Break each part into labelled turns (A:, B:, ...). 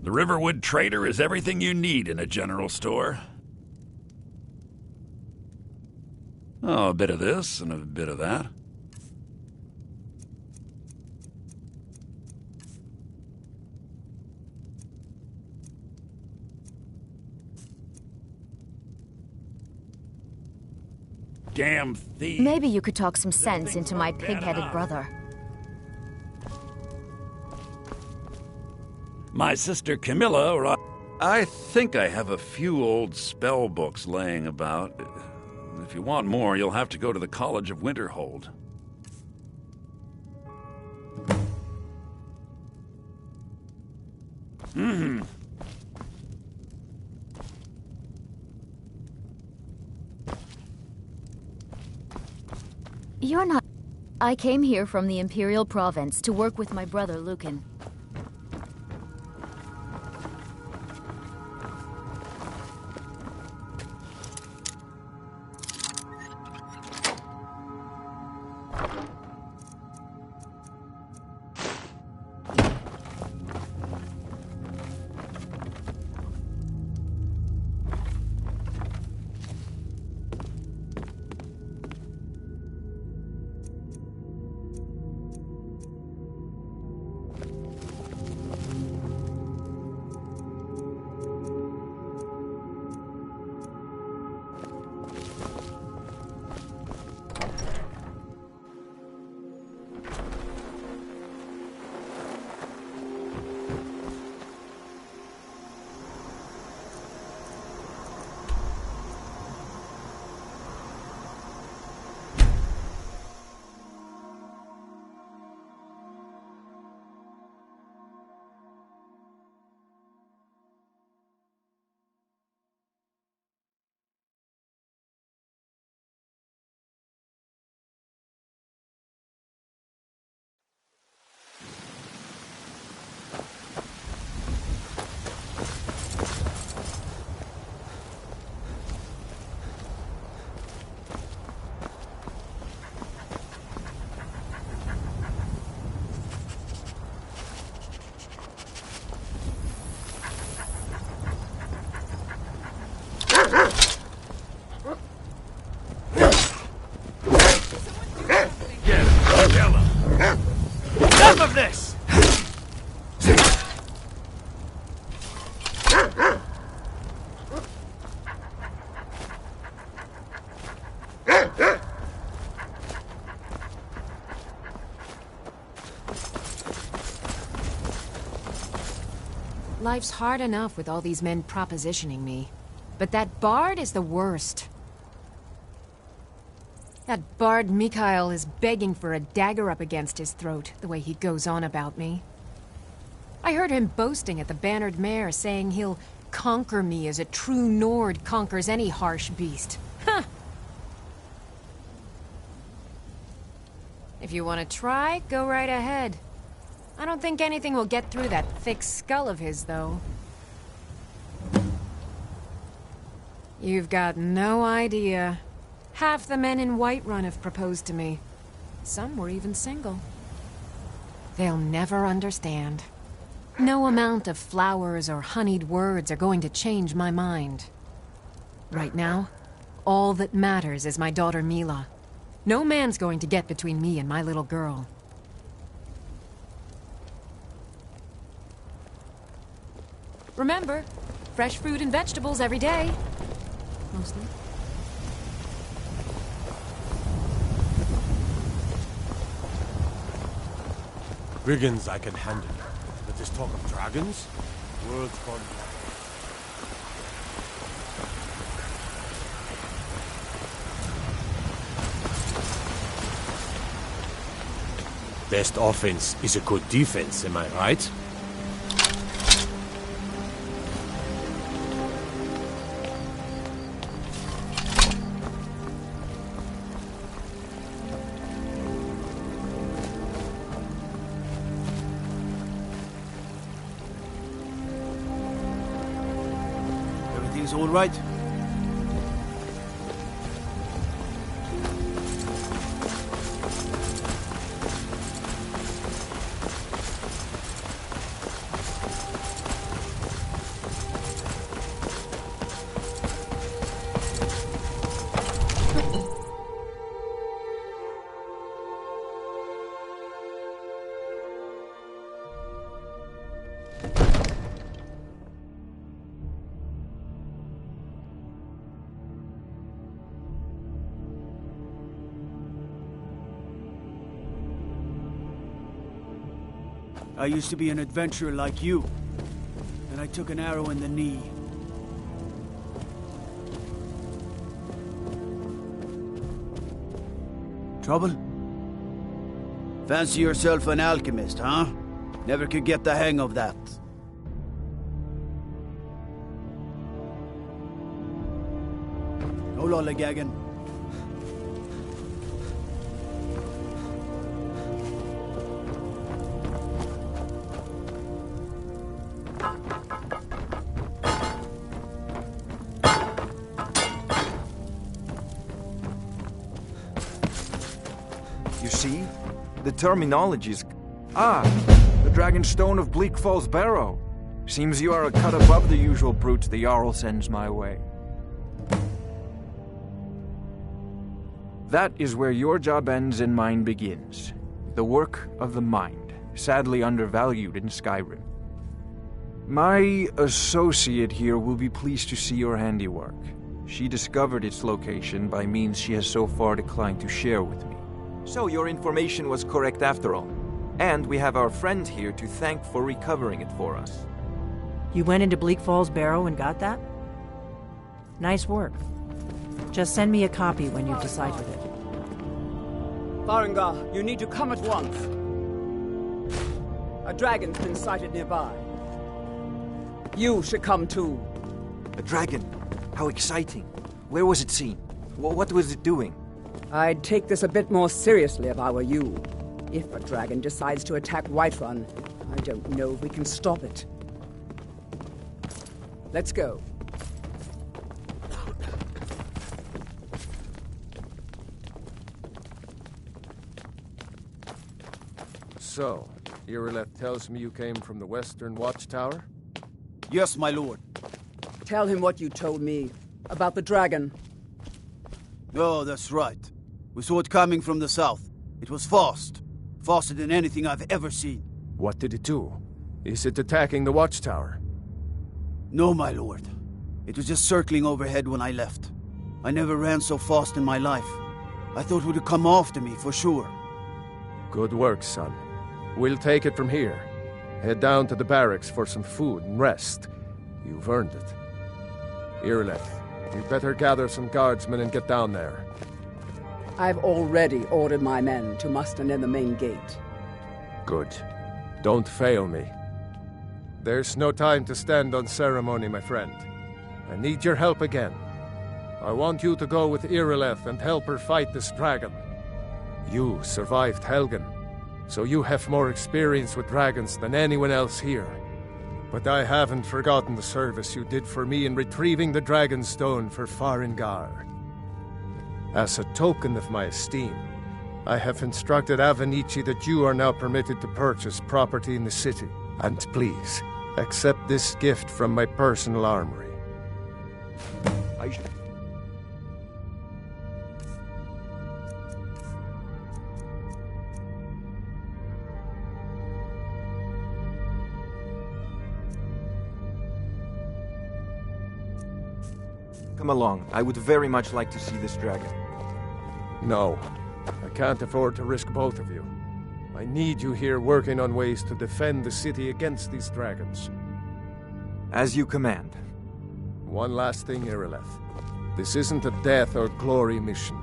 A: The Riverwood Trader is everything you need in a general store. Oh, a bit of this and a bit of that. Damn thief.
B: Maybe you could talk some sense into my pig-headed brother.
A: My sister Camilla, or I think I have a few old spell books laying about. If you want more, you'll have to go to the College of Winterhold.
B: You're not... I came here from the Imperial Province to work with my brother, Lucan.
C: Enough of this!
D: Life's hard enough with all these men propositioning me. But that bard is the worst. That bard Mikhail is begging for a dagger up against his throat, the way he goes on about me. I heard him boasting at the Bannered Mare, saying he'll conquer me as a true Nord conquers any harsh beast. Huh! If you want to try, go right ahead. I don't think anything will get through that thick skull of his, though. You've got no idea. Half the men in Whiterun have proposed to me. Some were even single. They'll never understand. No amount of flowers or honeyed words are going to change my mind. Right now, all that matters is my daughter Mila. No man's going to get between me and my little girl. Remember, fresh fruit and vegetables every day. Mostly.
C: Brigands I can handle. But this talk of dragons? World's gone wild. Best offense is a good defense, am I right? Everything's all right?
E: I used to be an adventurer like you. And I took an arrow in the knee. Trouble? Fancy yourself an alchemist, huh? Never could get the hang of that. No lollygagging.
F: You see? The terminology is... Ah! The Dragonstone of Bleak Falls Barrow. Seems you are a cut above the usual brutes the Jarl sends my way. That is where your job ends and mine begins. The work of the mind, sadly undervalued in Skyrim. My associate here will be pleased to see your handiwork. She discovered its location by means she has so far declined to share with me. So your information was correct after all. And we have our friend here to thank for recovering it for us.
G: You went into Bleak Falls Barrow and got that? Nice work. Just send me a copy when you've decided it.
H: Farengar, you need to come at once. A dragon's been sighted nearby. You should come too.
F: A dragon? How exciting. Where was it seen? What was it doing?
H: I'd take this a bit more seriously if I were you. If a dragon decides to attack Whiterun, I don't know if we can stop it. Let's go.
C: So, Irileth tells me you came from the Western Watchtower?
E: Yes, my lord.
H: Tell him what you told me about the dragon.
E: Oh, that's right. We saw it coming from the south. It was fast. Faster than anything I've ever seen.
C: What did it do? Is it attacking the Watchtower?
E: No, my lord. It was just circling overhead when I left. I never ran so fast in my life. I thought it would come after me, for sure.
C: Good work, son. We'll take it from here. Head down to the barracks for some food and rest. You've earned it. Irileth, you better gather some guardsmen and get down there.
H: I've already ordered my men to muster near the main gate.
C: Good. Don't fail me. There's no time to stand on ceremony, my friend. I need your help again. I want you to go with Irileth and help her fight this dragon. You survived Helgen, so you have more experience with dragons than anyone else here. But I haven't forgotten the service you did for me in retrieving the Dragonstone for Farengar. As a token of my esteem, I have instructed Avenici that you are now permitted to purchase property in the city. And please, accept this gift from my personal armory.
F: Come along. I would very much like to see this dragon.
C: No. I can't afford to risk both of you. I need you here working on ways to defend the city against these dragons.
F: As you command.
C: One last thing, Irileth. This isn't a death or glory mission.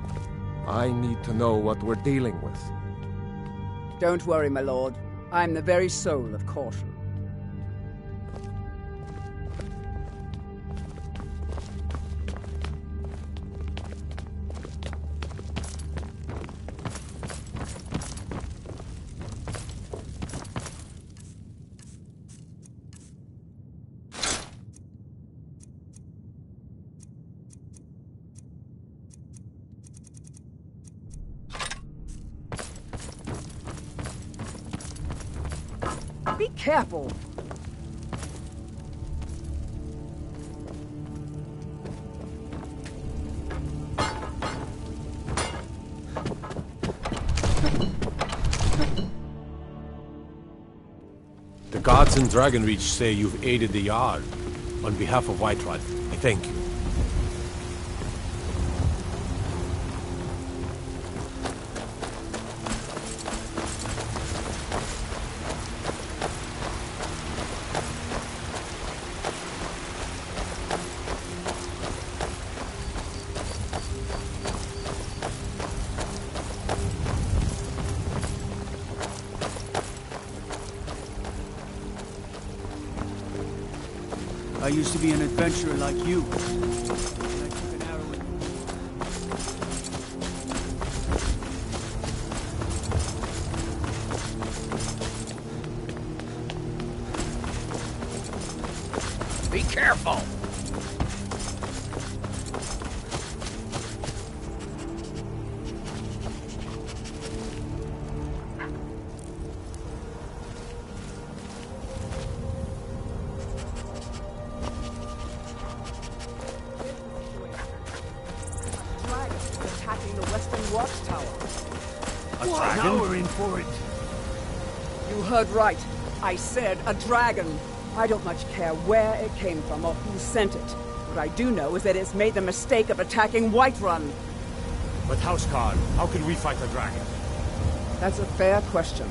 C: I need to know what we're dealing with.
H: Don't worry, my lord. I'm the very soul of caution. Be careful!
C: The gods in Dragonreach say you've aided the Jarl. On behalf of Whiterun, I thank you.
E: I used to be an adventurer like you. And I took an arrow in
I: Be careful!
H: Dragon is attacking the western watchtower.
I: A dragon? Now we're in for it.
H: You heard right. I said a dragon. I don't much care where it came from or who sent it. What I do know is that it's made the mistake of attacking Whiterun.
J: But Houseguard, how can we fight a dragon?
H: That's a fair question.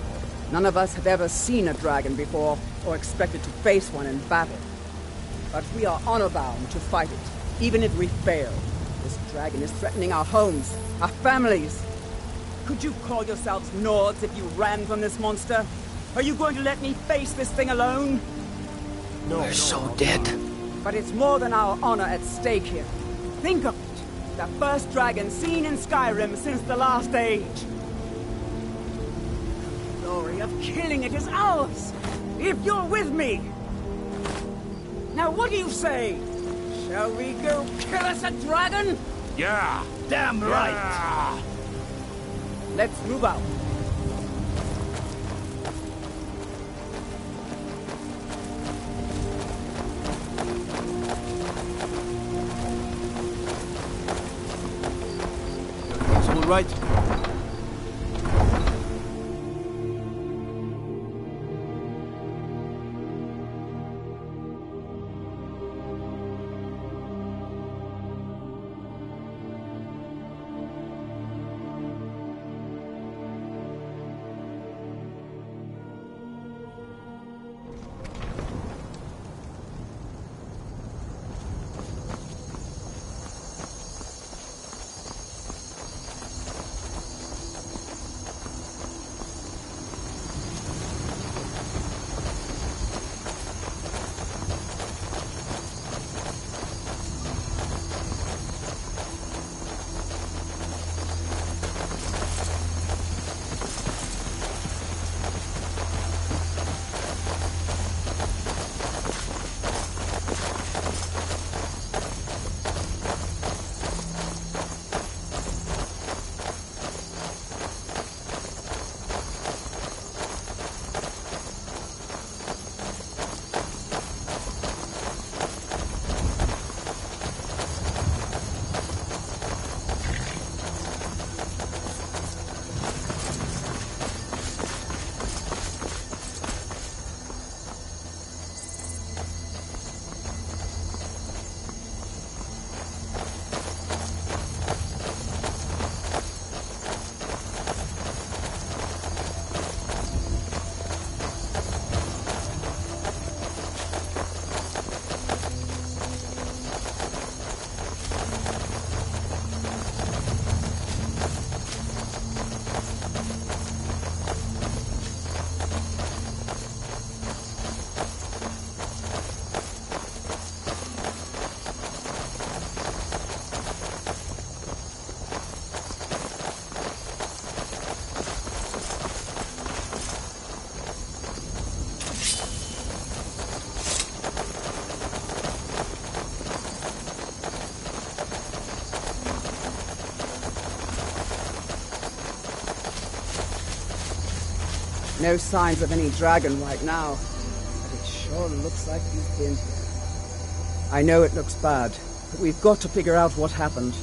H: None of us have ever seen a dragon before, or expected to face one in battle. But we are honor-bound to fight it, even if we fail. This dragon is threatening our homes, our families. Could you call yourselves Nords if you ran from this monster? Are you going to let me face this thing alone?
J: No,
I: We're so dead.
H: But it's more than our honor at stake here. Think of it. The first dragon seen in Skyrim since the last age. The glory of killing it is ours, if you're with me. Now what do you say? Shall we go kill us a dragon?
J: Yeah!
I: Damn right!
H: Let's move out.
E: It's all right.
H: No signs of any dragon right now, but it sure looks like he's been here. I know it looks bad, but we've got to figure out what happened,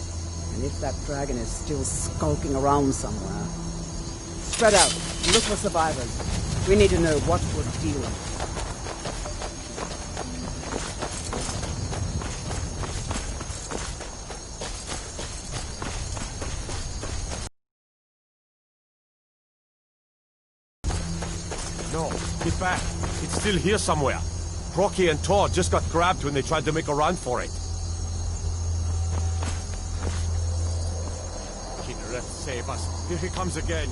H: and if that dragon is still skulking around somewhere. Spread out, look for survivors. We need to know what we're dealing with.
J: No, get back. It's still here somewhere. Procky and Todd just got grabbed when they tried to make a run for it. Kinnereth, save us. Here he comes again.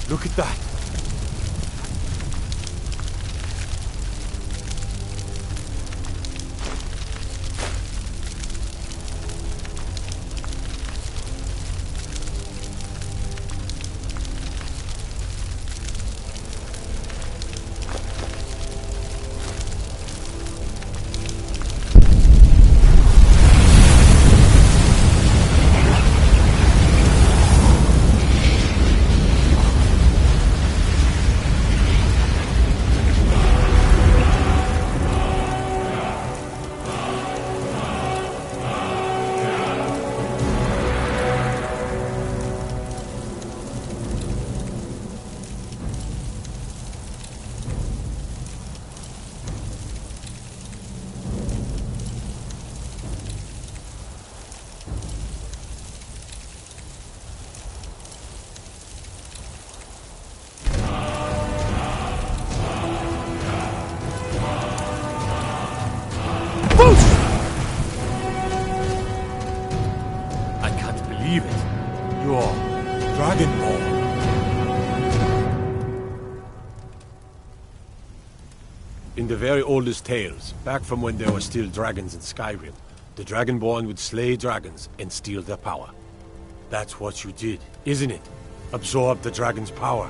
J: Look at that. I can't believe it. You're Dragonborn. In the very oldest tales, back from when there were still dragons in Skyrim, the Dragonborn would slay dragons and steal their power. That's what you did, isn't it? Absorb the dragon's power.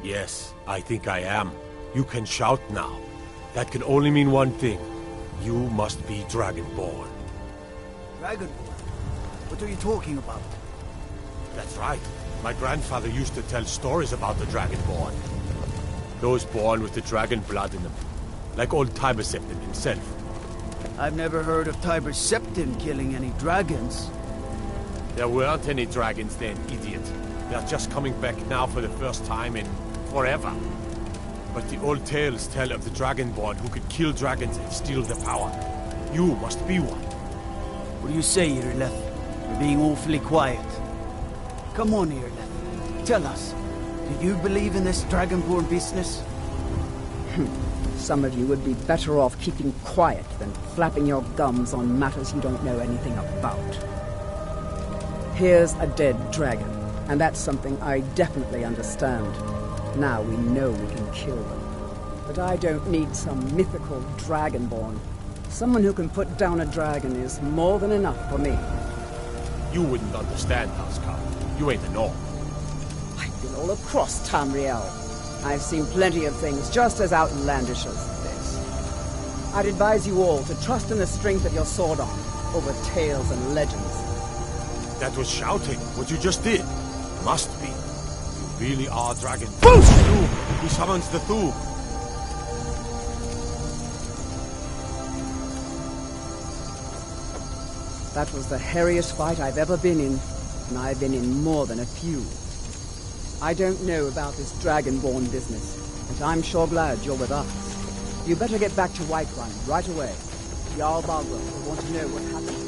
J: Yes, I think I am. You can shout now. That can only mean one thing. You must be Dragonborn.
E: Dragonborn? What are you talking about?
J: That's right. My grandfather used to tell stories about the Dragonborn. Those born with the dragon blood in them. Like old Tiber Septim himself.
E: I've never heard of Tiber Septim killing any dragons.
J: There weren't any dragons then, idiot. They're just coming back now for the first time in forever. But the old tales tell of the Dragonborn who could kill dragons and steal their power. You must be one.
E: What do you say, Irileth? You're being awfully quiet. Come on, Irileth. Tell us. Do you believe in this Dragonborn business?
H: Some of you would be better off keeping quiet than flapping your gums on matters you don't know anything about. Here's a dead dragon, and that's something I definitely understand. Now we know we can kill them. But I don't need some mythical Dragonborn. Someone who can put down a dragon is more than enough for me.
J: You wouldn't understand, Housecarl. You ain't a gnome.
H: I've been all across Tamriel. I've seen plenty of things just as outlandish as this. I'd advise you all to trust in the strength of your sword arm over tales and legends.
J: That was shouting, what you just did. Must be. You really are Dragon. Doom! He summons the Thum.
H: That was the hairiest fight I've ever been in, and I've been in more than a few. I don't know about this Dragonborn business, but I'm sure glad you're with us. You better get back to Whiterun right away. Jarl Balgruuf will want to know what happened here.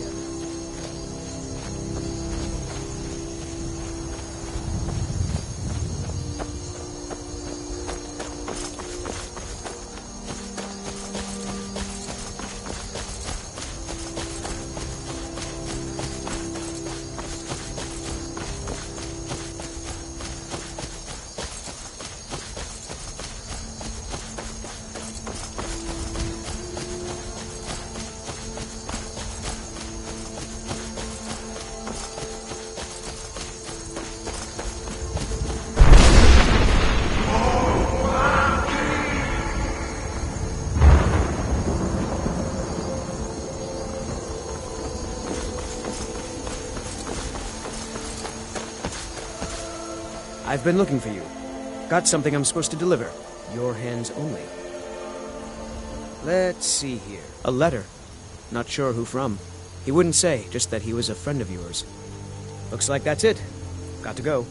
K: I've been looking for you. Got something I'm supposed to deliver. Your hands only. Let's see here. A letter. Not sure who from. He wouldn't say, just that he was a friend of yours. Looks like that's it. Got to go.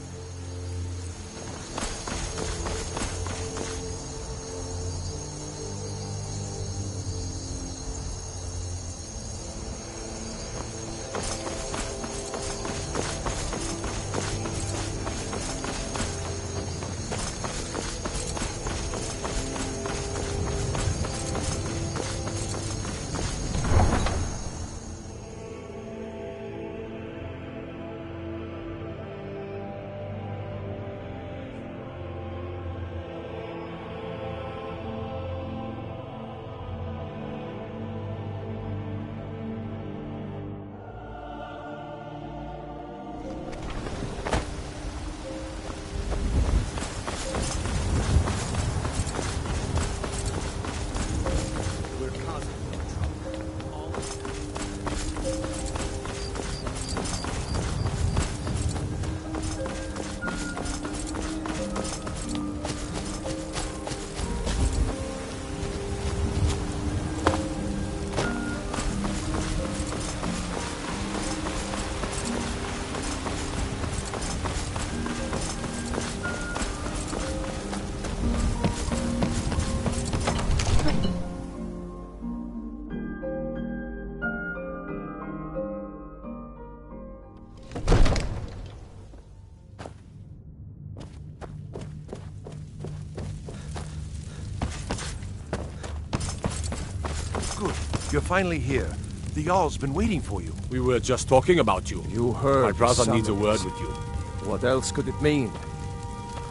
L: You're finally here. The Jarl's been waiting for you.
J: We were just talking about you.
C: You heard
J: My brother
C: the
J: needs a word
C: summons.
J: with you.
C: What else could it mean?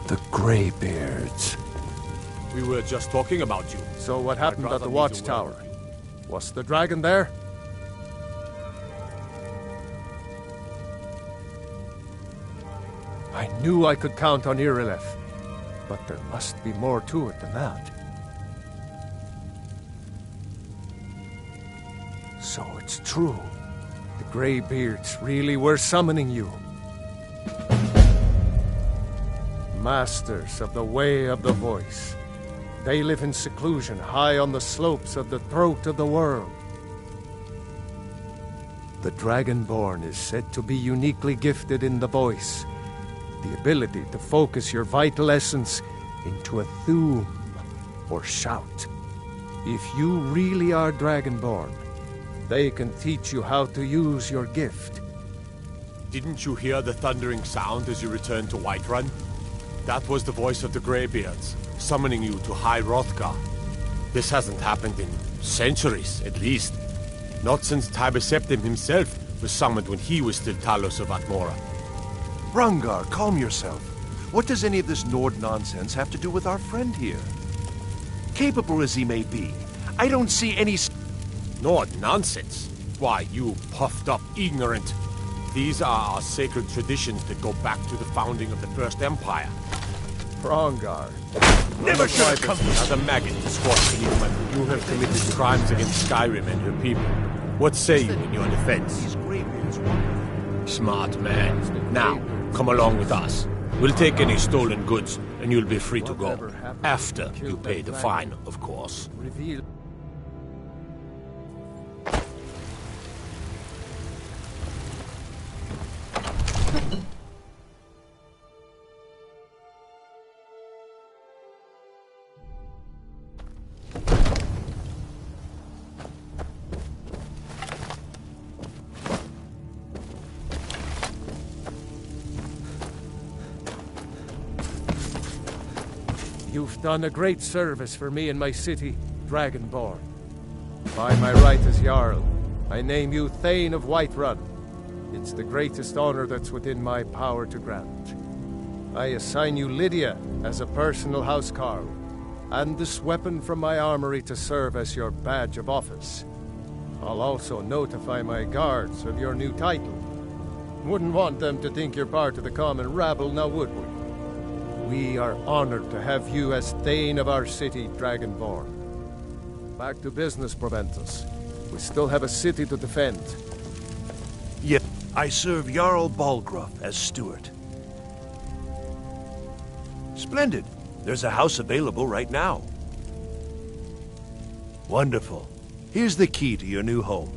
C: The Greybeards.
J: We were just talking about you.
C: So what happened
J: brother
C: at the
J: needs a word
C: watchtower?
J: with
C: Was the dragon there? I knew I could count on Irileth, but there must be more to it than that. So it's true. The Greybeards really were summoning you. Masters of the Way of the Voice. They live in seclusion high on the slopes of the throat of the world. The Dragonborn is said to be uniquely gifted in the voice. The ability to focus your vital essence into a thum, or shout. If you really are Dragonborn, they can teach you how to use your gift.
J: Didn't you hear the thundering sound as you returned to Whiterun? That was the voice of the Greybeards, summoning you to High Hrothgar. This hasn't happened in centuries, at least. Not since Tiber Septim himself was summoned when he was still Talos of Atmora.
L: Rangar, calm yourself. What does any of this Nord nonsense have to do with our friend here? Capable as he may be, I don't see any...
J: Nord nonsense? Why, you puffed up ignorant. These are our sacred traditions that go back to the founding of the First Empire.
C: Hrongar.
J: Never should have come here. As a maggot to squat beneath my boot. You have committed crimes against Skyrim and her people. What say you in your defense? Smart man. Now, come along with us. We'll take any stolen goods, and you'll be free to go. After you pay the fine, of course.
C: Reveal. You've done a great service for me and my city, Dragonborn. By my right as Jarl, I name you Thane of Whiterun. It's the greatest honor that's within my power to grant. I assign you Lydia as a personal housecarl, and this weapon from my armory to serve as your badge of office. I'll also notify my guards of your new title. Wouldn't want them to think you're part of the common rabble, now would we? We are honored to have you as Thane of our city, Dragonborn. Back to business, Proventus. We still have a city to defend.
L: Yep, I serve Jarl Balgruuf as steward. Splendid. There's a house available right now. Wonderful. Here's the key to your new home.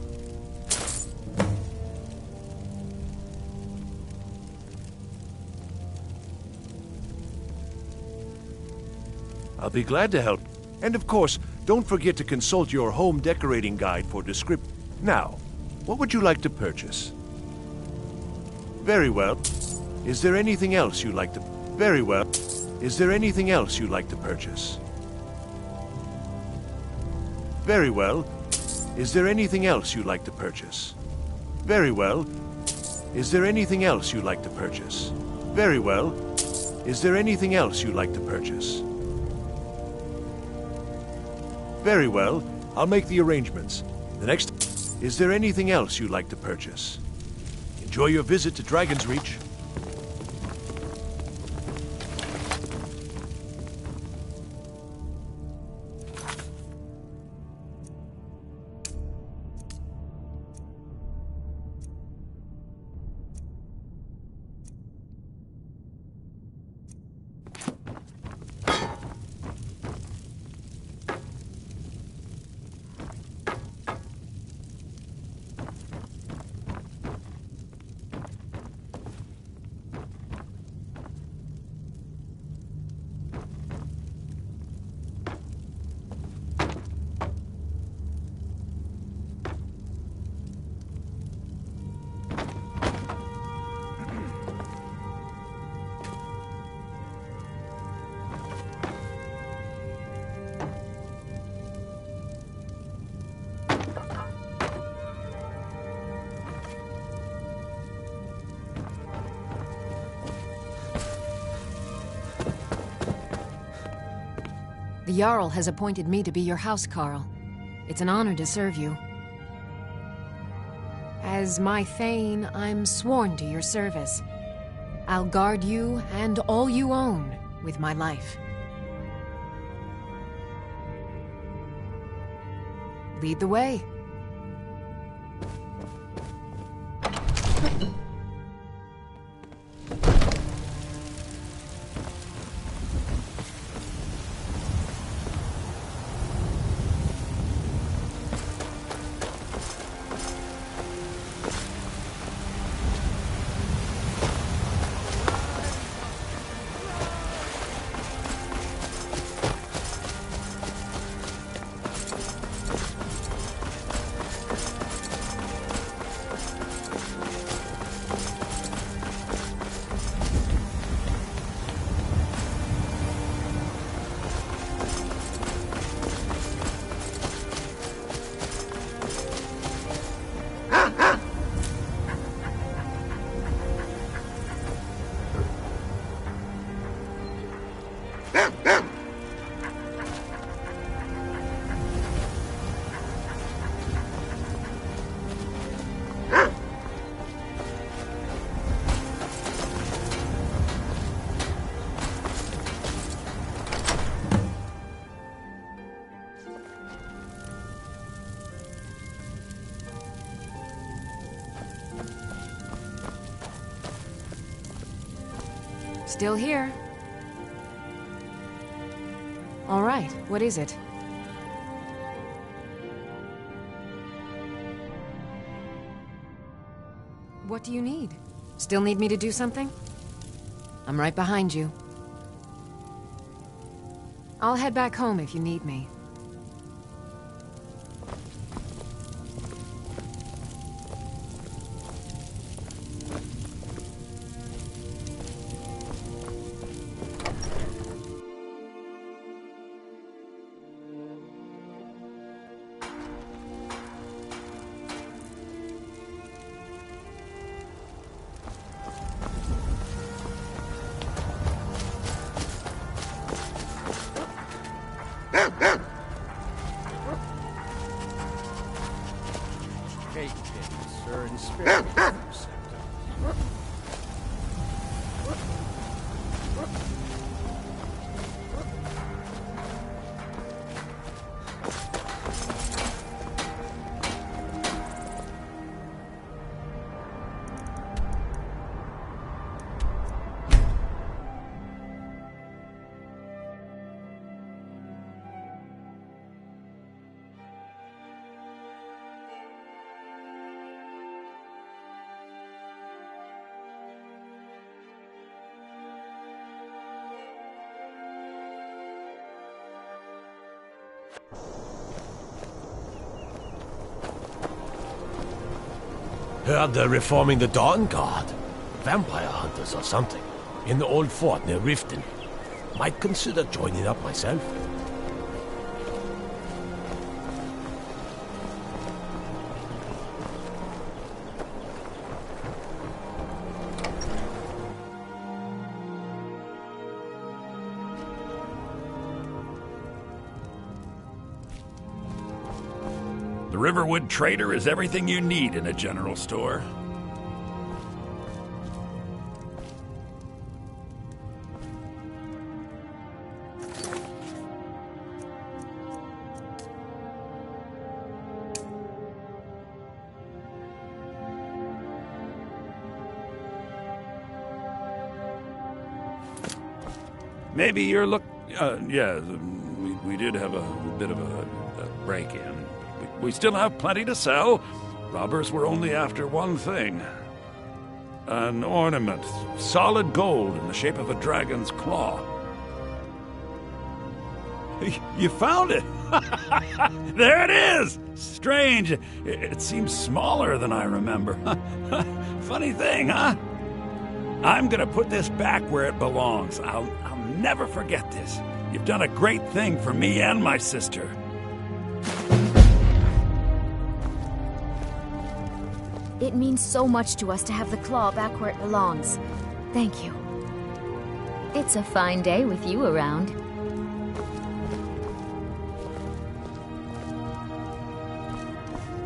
L: I'll be glad to help. And of course, don't forget to consult your home decorating guide for description. Now, what would you like to purchase? Very well. Is there anything else you'd like to... Very well. Is there anything else you'd like to purchase? Very well. Is there anything else you'd like to purchase? Very well. Is there anything else you'd like to purchase? Very well. Is there anything else you'd like to purchase? Very well. I'll make the arrangements. The next... Is there anything else you'd like to purchase? Enjoy your visit to Dragon's Reach.
D: The Jarl has appointed me to be your housecarl. It's an honor to serve you. As my Thane, I'm sworn to your service. I'll guard you and all you own with my life. Lead the way. Still here. All right, what is it? What do you need? Still need me to do something? I'm right behind you. I'll head back home if you need me.
J: Heard they're reforming the Dawn Guard. Vampire hunters or something. In the old fort near Riften. Might consider joining up myself.
A: The Riverwood Trader is everything you need in a general store. Maybe you're yeah, we did have a bit of a break-in. We still have plenty to sell. Robbers were only after one thing. An ornament, solid gold in the shape of a dragon's claw. You found it! There it is! Strange. It seems smaller than I remember. Funny thing, huh? I'm gonna put this back where it belongs. I'll never forget this. You've done a great thing for me and my sister.
B: It means so much to us to have the claw back where it belongs. Thank you. It's a fine day with you around.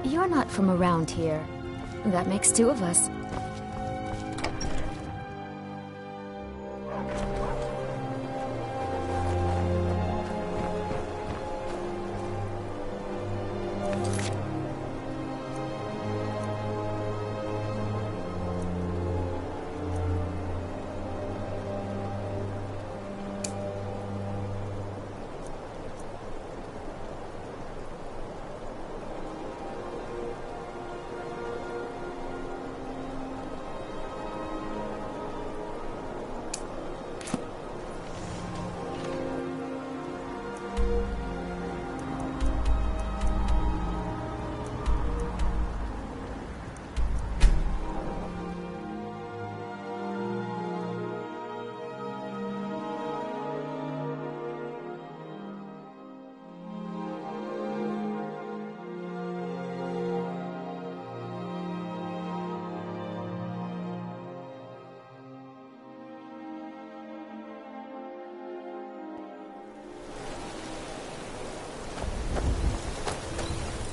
B: You're not from around here. That makes two of us.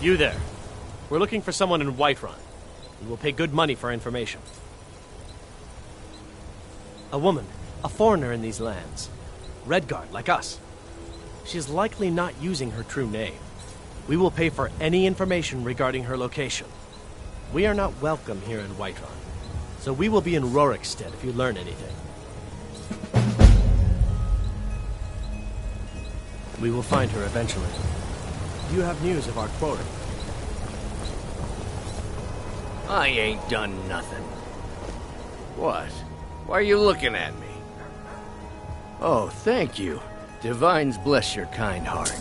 M: You there. We're looking for someone in Whiterun. We will pay good money for information. A woman, a foreigner in these lands. Redguard, like us. She is likely not using her true name. We will pay for any information regarding her location. We are not welcome here in Whiterun, so we will be in Rorikstead if you learn anything. We will find her eventually. Do you have news of our quarry?
I: I ain't done nothing. What? Why are you looking at me? Oh, thank you. Divines bless your kind heart.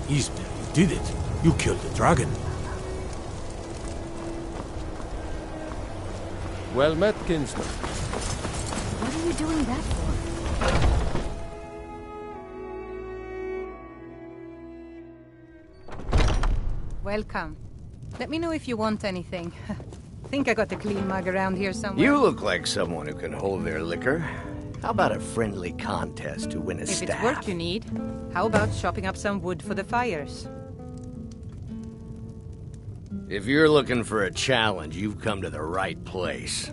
J: Isbel, you did it. You killed the dragon.
C: Well met, kinsman.
B: What are you doing that for?
N: Welcome. Let me know if you want anything. Think I got a clean mug around here somewhere.
I: You look like someone who can hold their liquor. How about a friendly contest to win a
N: If
I: staff?
N: it's work you need, how about chopping up some wood for the fires?
I: If you're looking for a challenge, you've come to the right place.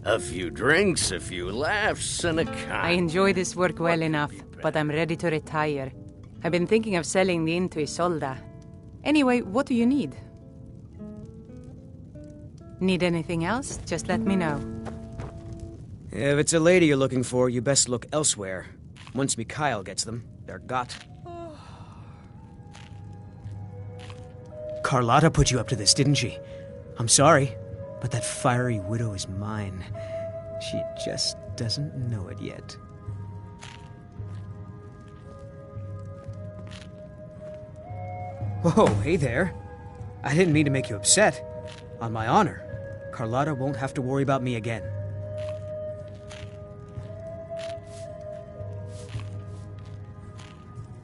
I: A few drinks, a few laughs, and a
N: I enjoy this work well enough, but I'm ready to retire. I've been thinking of selling the inn to Isolda. Anyway, what do you need? Need anything else? Just let me know.
K: If it's a lady you're looking for, you best look elsewhere. Once Mikhail gets them, they're got. Carlotta put you up to this, didn't she? I'm sorry, but that fiery widow is mine. She just doesn't know it yet. Whoa, hey there. I didn't mean to make you upset. On my honor, Carlotta won't have to worry about me again.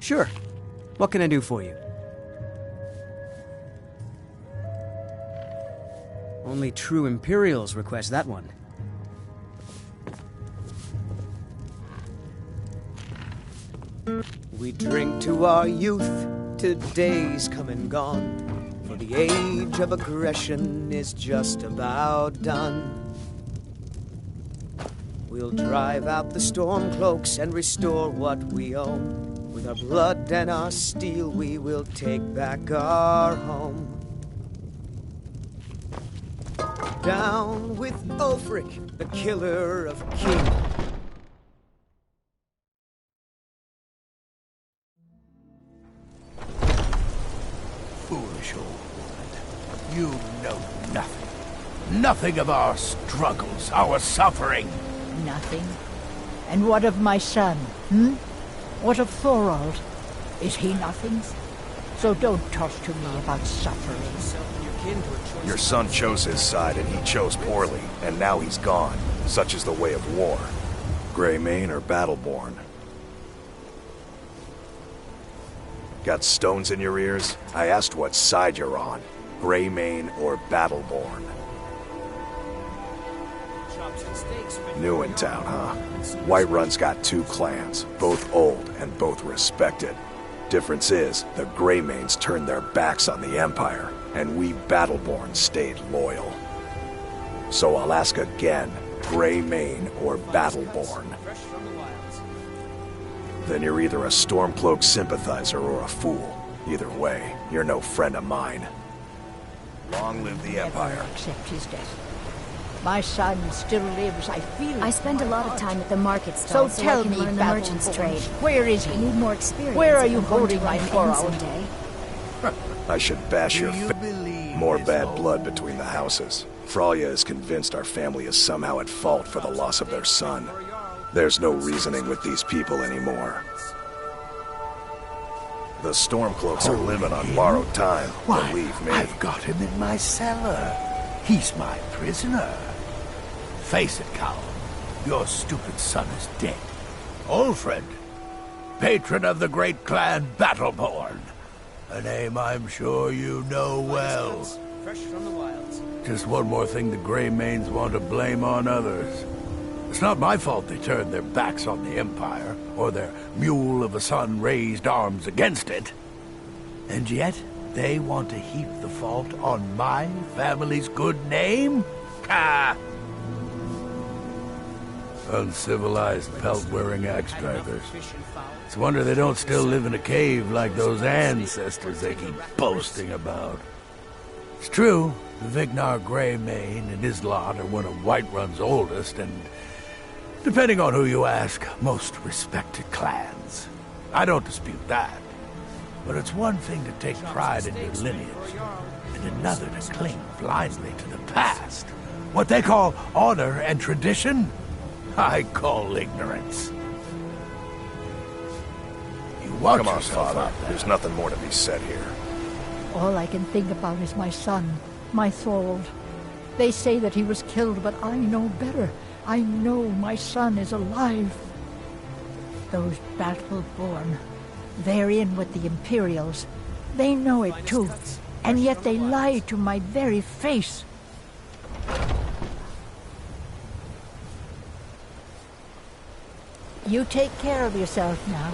K: Sure. What can I do for you? Only true Imperials request that one. We drink to our youth, today's come and gone, for the age of aggression is just about done. We'll drive out the stormcloaks and restore what we own. With our blood and our steel, we will take back our home. Down with Ulfric, the killer of kings.
O: Foolish old woman. You know nothing. Nothing of our struggles, our suffering.
P: Nothing? And what of my son, What of Thorald? Is he nothing? So don't talk to me about suffering.
Q: Your son chose his side, and he chose poorly, and now he's gone. Such is the way of war. Greymane or Battleborn? Got stones in your ears? I asked what side you're on. Greymane or Battleborn? New in town, huh? Whiterun's got two clans, both old and both respected. Difference is, the Greymanes turned their backs on the Empire, and we Battleborn stayed loyal. So I'll ask again, Greymane or Battleborn? Then you're either a Stormcloak sympathizer or a fool. Either way, you're no friend of mine. Long live the Empire.
P: Accept his death. My son still lives, I feel it.
B: I spend a lot of time at the market stall so
P: tell
B: I can
P: me,
B: learn the merchant's trade.
P: Where is he?
B: I need more experience.
P: Where are you
B: if I'm going to
P: holding my
B: run an inn
P: Thorald?
B: someday.
Q: I should bash your face. More bad blood between the houses. Fralya is convinced our family is somehow at fault for the loss of their son. There's no reasoning with these people anymore. The Stormcloaks are living on borrowed time, believe me.
O: I've got him in my cellar. He's my prisoner. Face it, Cowell. Your stupid son is dead. Ulfred, patron of the great clan Battleborn. A name I'm sure you know well.
K: Fresh from the wilds.
A: Just one more thing the Greymanes want to blame on others. It's not my fault they turned their backs on the Empire, or their mule of a son raised arms against it. And yet, they want to heap the fault on my family's good name? Ah! Uncivilized pelt-wearing axe-drivers. It's a wonder they don't still live in a cave like those ancestors they keep boasting about. It's true, the Vignar Greymane and his lot are one of Whiterun's oldest and, depending on who you ask, most respected clans. I don't dispute that. But it's one thing to take pride in your lineage, and another to cling blindly to the past. What they call honor and tradition.
O: I call ignorance. You watch
Q: Come on,
O: yourself
Q: Father.
O: out there.
Q: There's nothing more to be said here.
P: All I can think about is my son, my Thorold. They say that he was killed, but I know better. I know my son is alive. Those Battle-born, they're in with the Imperials. They know it too, and yet they lie to my very face. You take care of yourself now.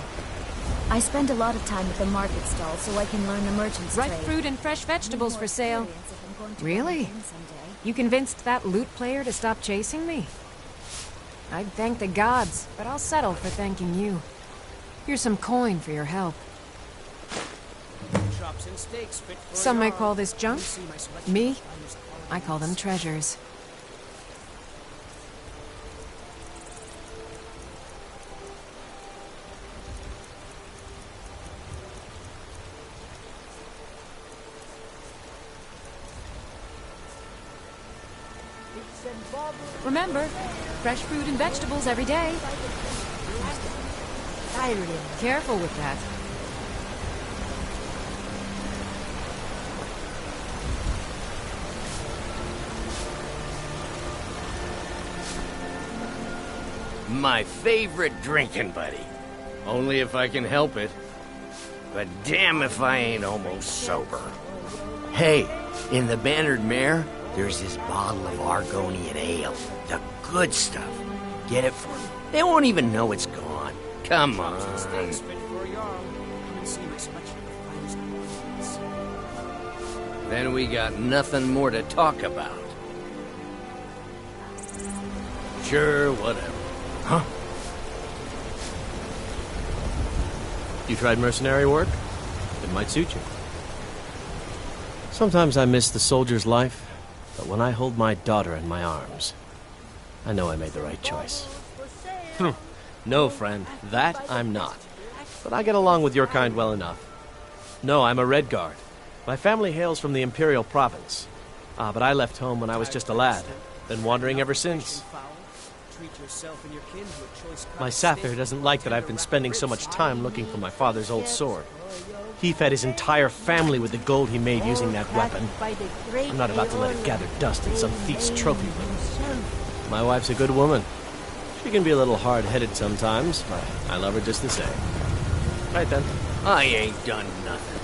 B: I spend a lot of time at the market stall so I can learn the merchant's
D: Ripe
B: trade.
D: fruit and fresh vegetables for sale.
B: Experience if I'm going to
D: Really?
B: go again someday.
D: You convinced that loot player to stop chasing me? I'd thank the gods, but I'll settle for thanking you. Here's some coin for your help. Some might call this junk. Me? I call them treasures. Remember, fresh fruit and vegetables every day.
P: Skyrim.
D: Careful with that.
I: My favorite drinking buddy. Only if I can help it. But damn if I ain't almost sober. Hey, in the Bannered Mare, there's this bottle of Argonian ale. The good stuff. Get it for me. They won't even know it's gone. Come on. Then we got nothing more to talk about. Sure, whatever.
M: Huh? You tried mercenary work? It might suit you. Sometimes I miss the soldier's life, but when I hold my daughter in my arms, I know I made the right choice. No, friend, that I'm not. But I get along with your kind well enough. No, I'm a Redguard. My family hails from the Imperial Province. But I left home when I was just a lad. Been wandering ever since. My Saphir doesn't like that I've been spending so much time looking for my father's old sword. He fed his entire family with the gold he made using that weapon. I'm not about to let it gather dust in some thief's trophy room. My wife's a good woman. She can be a little hard-headed sometimes, but I love her just the same. Right then.
I: I ain't done nothing.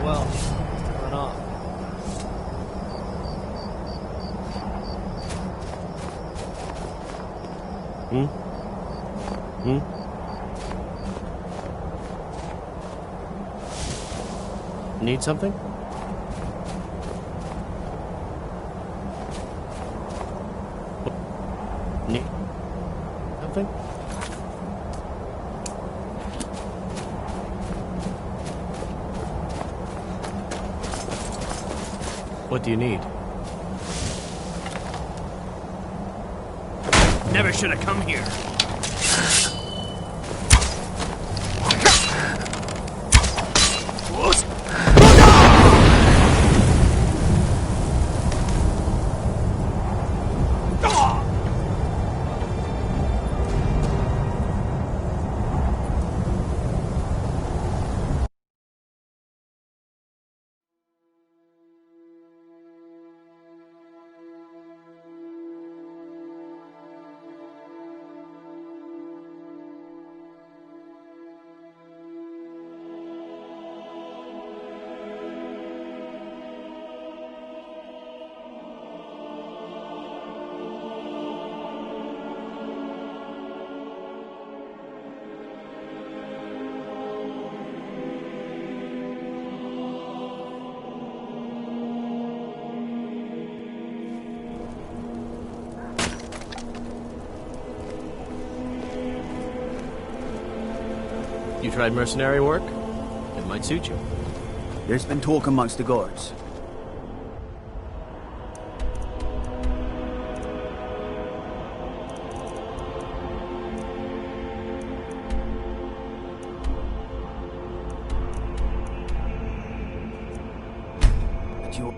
M: Well, run off. Need something? Need something? What do you need?
I: Never should have come here.
M: You tried mercenary work? It might suit you.
E: There's been talk amongst the guards. But you...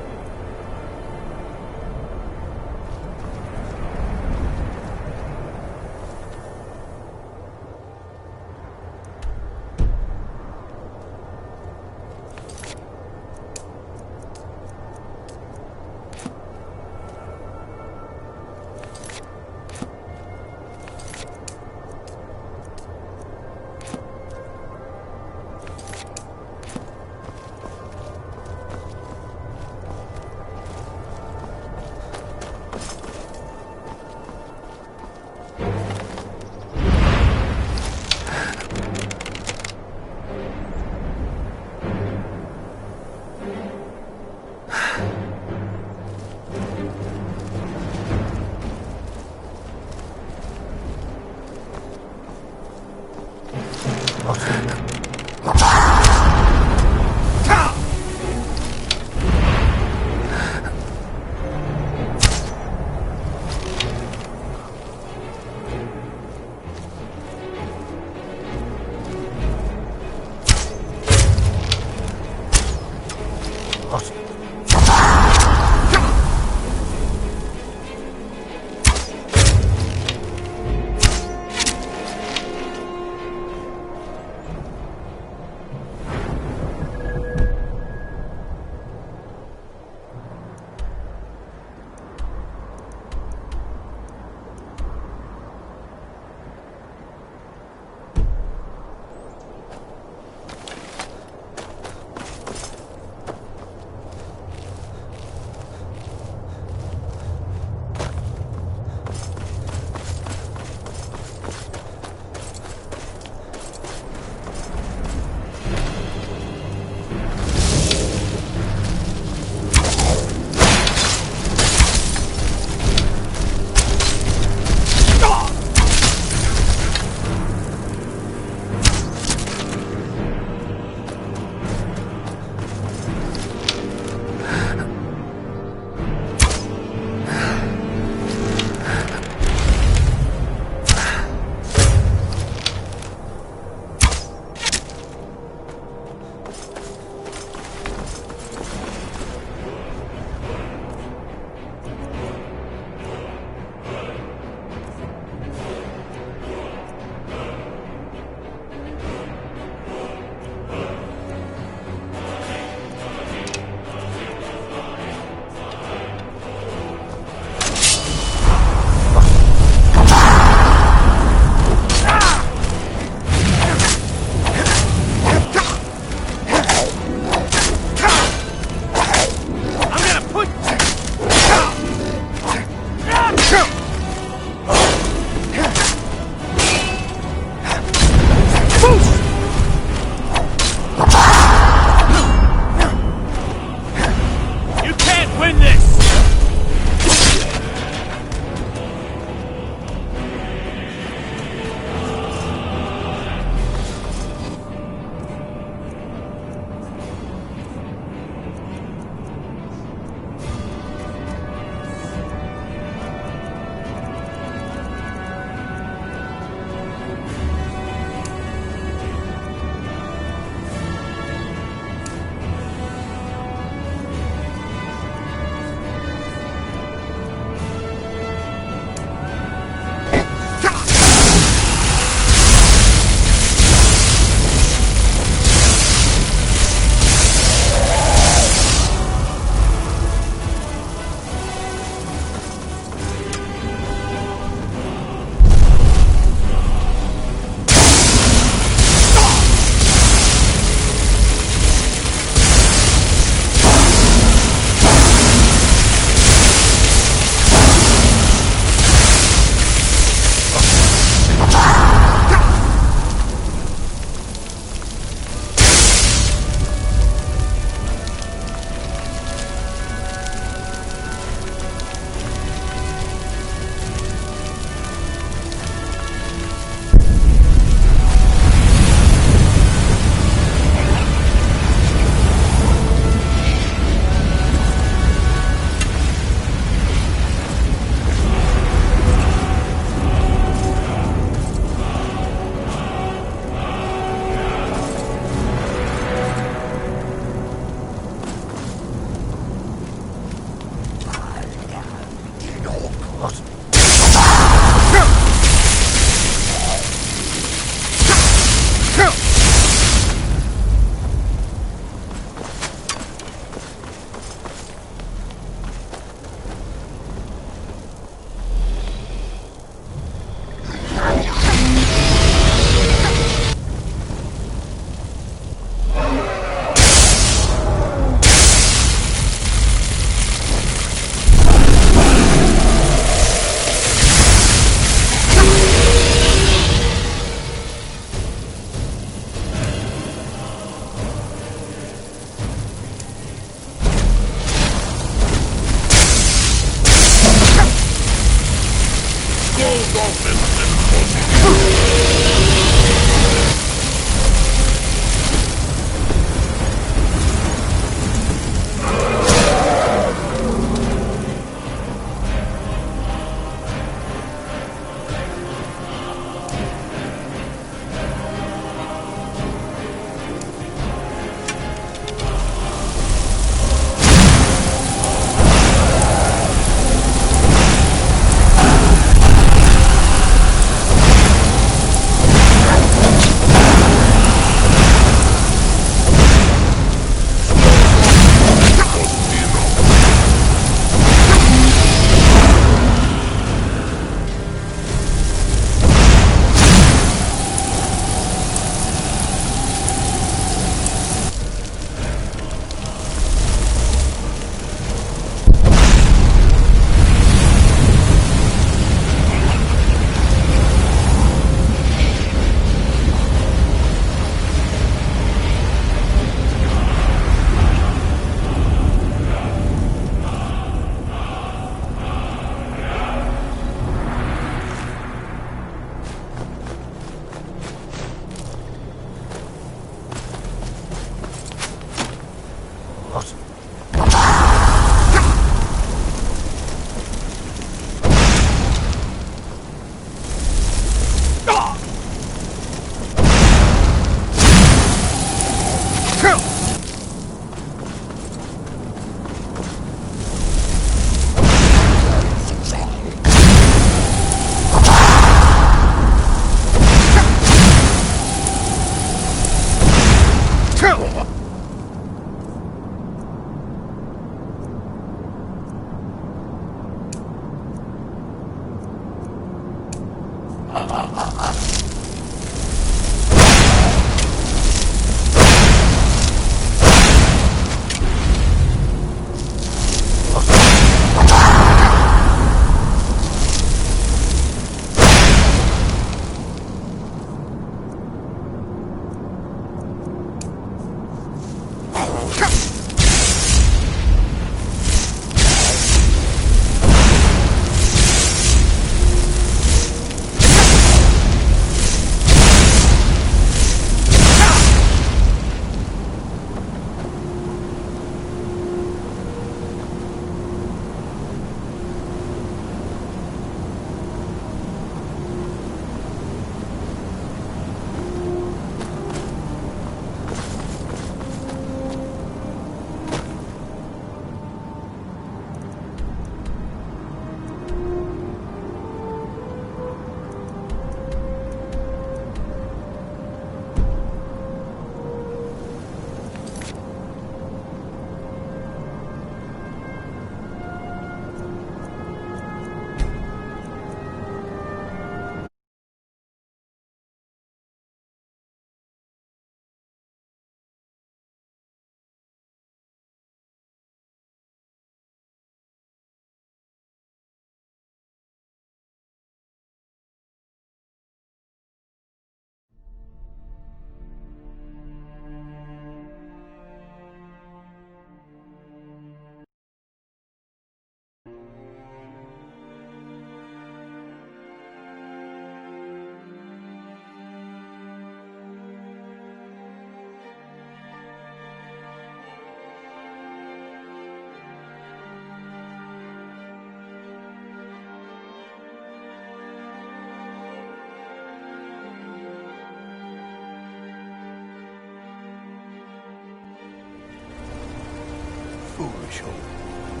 O: Foolish old woman.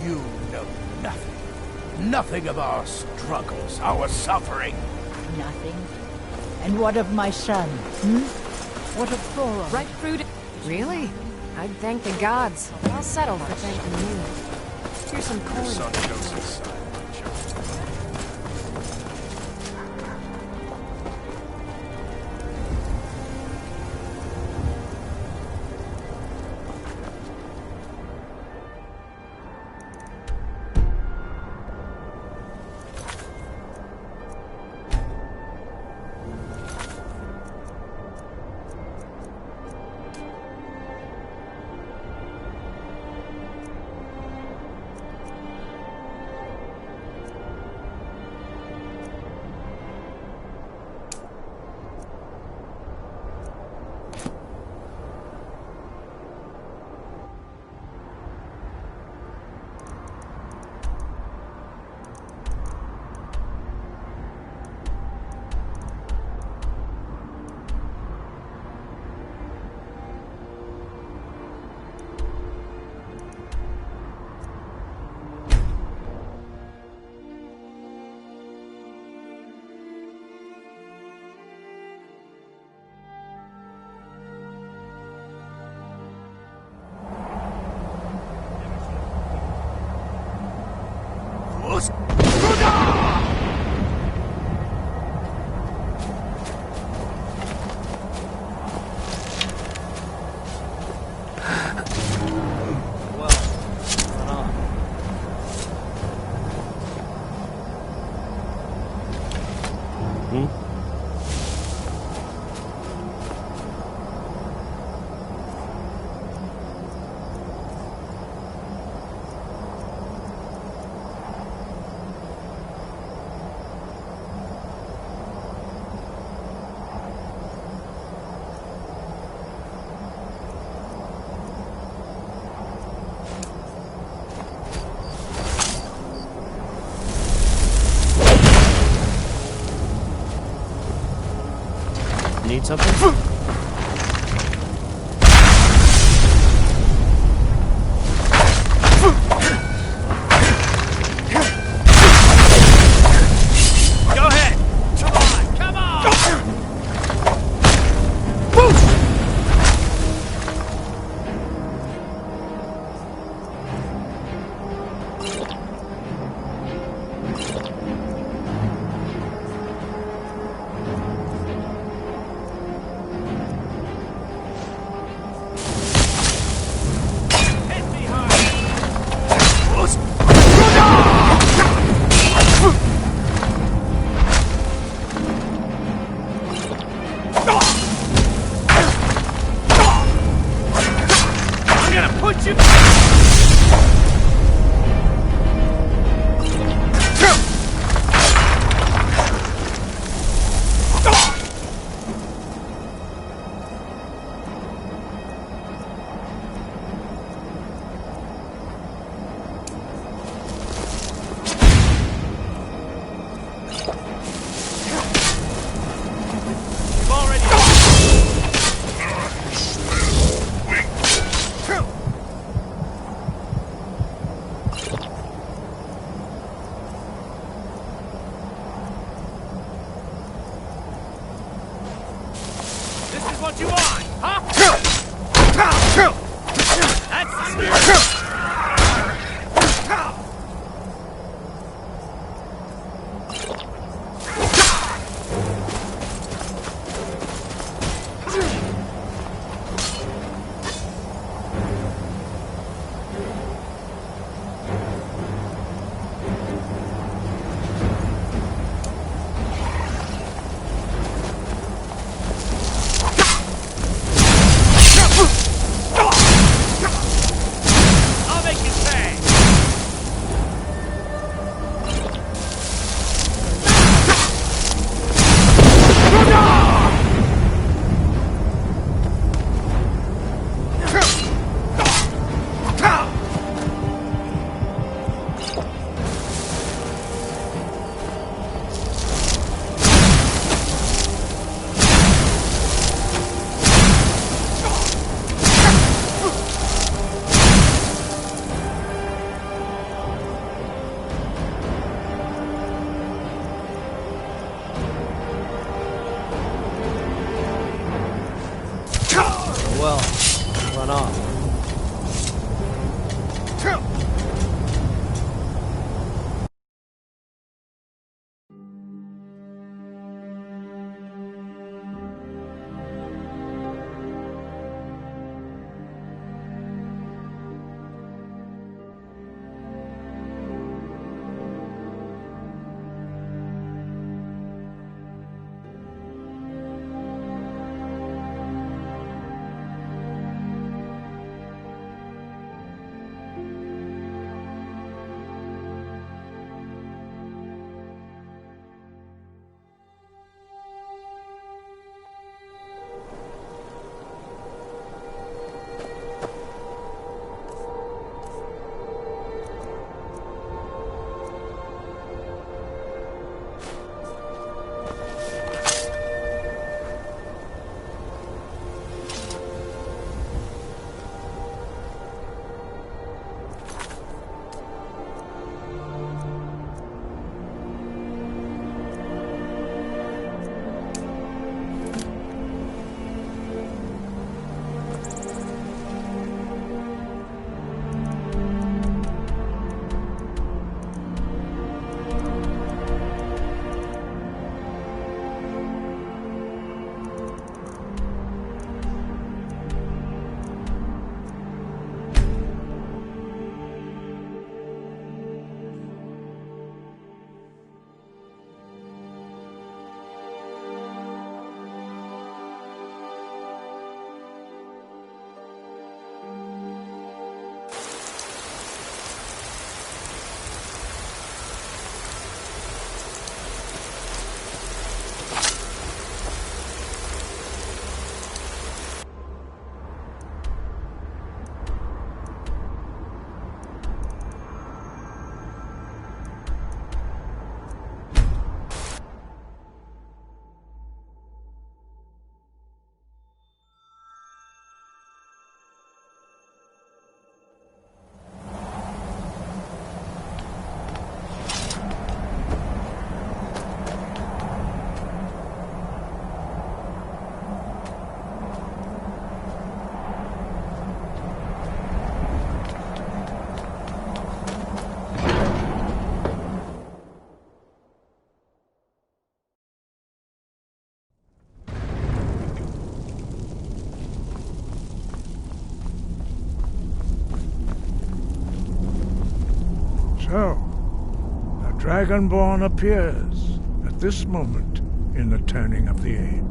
O: You know nothing. Nothing of our struggles, our suffering.
P: Nothing. And what of my son? What of Thora?
D: Right fruit. Really? I'd thank the gods. I'll settle for thanking you. Here's some coin.
C: Your son shows his side.
M: Need something?
I: what you... What you want, huh? That's
M: Well, run off.
R: So, a Dragonborn appears at this moment in the turning of the age.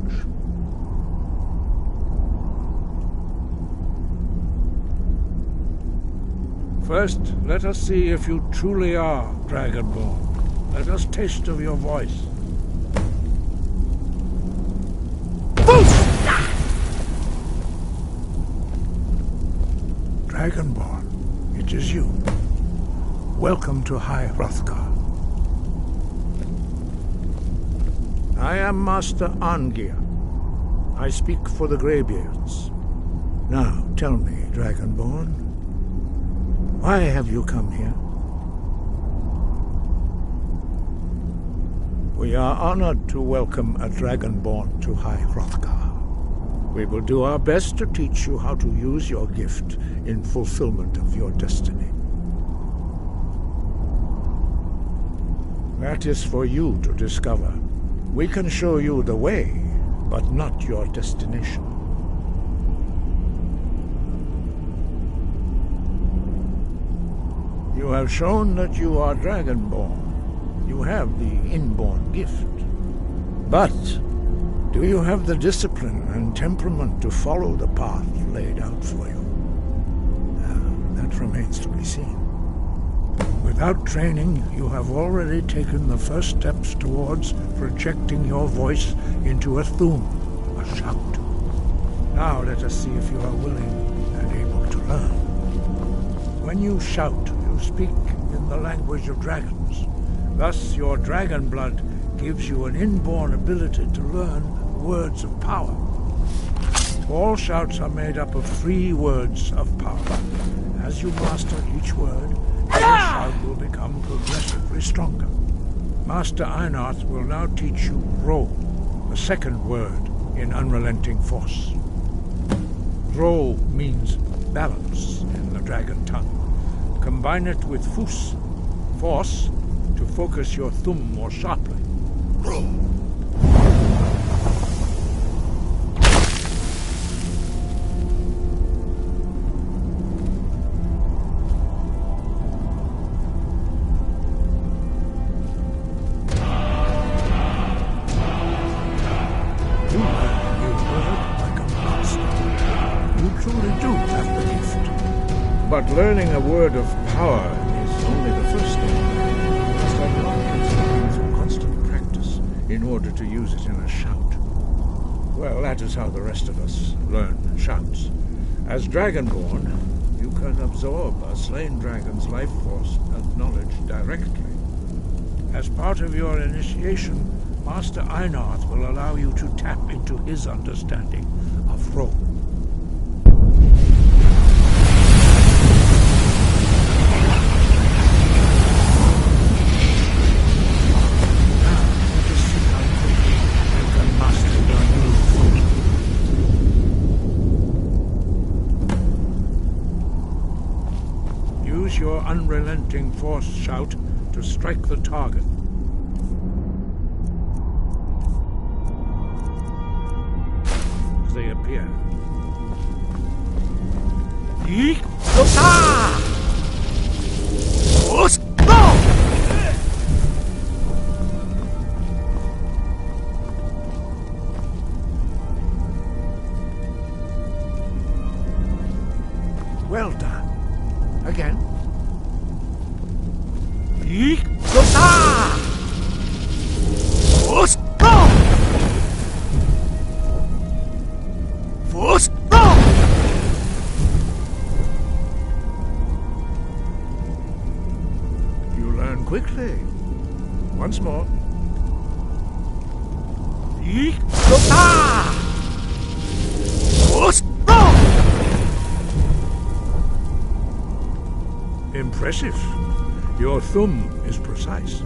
R: First, let us see if you truly are Dragonborn. Let us taste of your voice. Dragonborn, it is you. Welcome to High Hrothgar. I am Master Arngeir. I speak for the Greybeards. Now, tell me, Dragonborn, why have you come here? We are honored to welcome a Dragonborn to High Hrothgar. We will do our best to teach you how to use your gift in fulfillment of your destiny. That is for you to discover. We can show you the way, but not your destination. You have shown that you are Dragonborn. You have the inborn gift. But do you have the discipline and temperament to follow the path laid out for you? That remains to be seen. Without training, you have already taken the first steps towards projecting your voice into a thum, a shout. Now let us see if you are willing and able to learn. When you shout, you speak in the language of dragons. Thus, your dragon blood gives you an inborn ability to learn words of power. All shouts are made up of 3 words of power. As you master each word, every shout will become progressively stronger. Master Einarth will now teach you Ro, the second word in Unrelenting Force. Ro means balance in the dragon tongue. Combine it with Fus, force, to focus your thumb more sharply. Ro. But learning a word of power is only the first step. You must unlock it through constant practice in order to use it in a shout. Well, that is how the rest of us learn shouts. As Dragonborn, you can absorb a slain dragon's life force and knowledge directly. As part of your initiation, Master Einarth will allow you to tap into his understanding of Ro. Your unrelenting force shout to strike the target. As they appear. Yeek! Well done. Again. You learn quickly. Once more. Impressive. Your thumb is precise.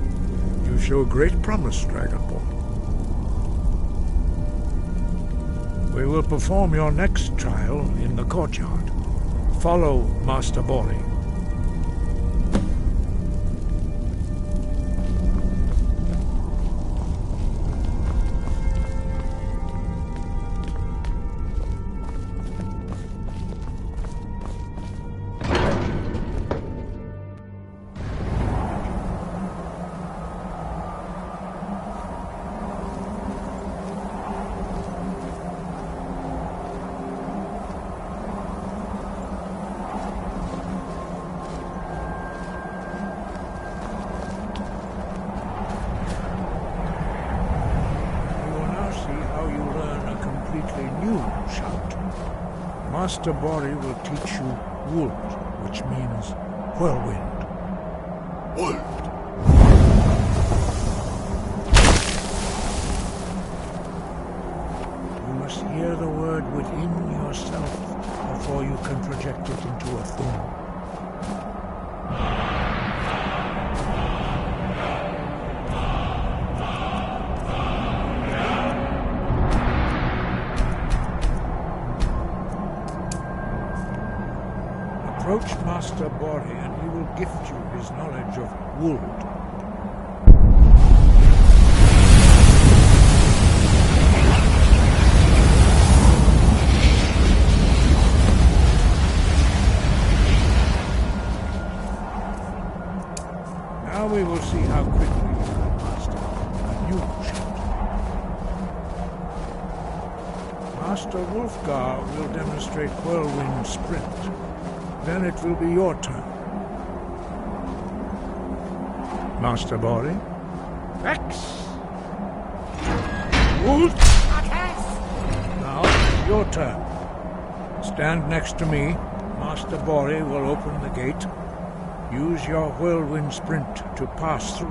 R: You show great promise, Dragonborn. We will perform your next trial in the courtyard. Follow Master Bori. Master Bori will teach you Wold, which means whirlwind. Wold! You must hear the word within yourself before you can project it into a thing. Approach Master Bori and he will gift you his knowledge of Wold. Now we will see how quickly you can master a new shot. Master Wolfgar will demonstrate Whirlwind Sprint. Then it will be your turn. Master Bori? X! Wold! Now, your turn. Stand next to me. Master Bori will open the gate. Use your whirlwind sprint to pass through.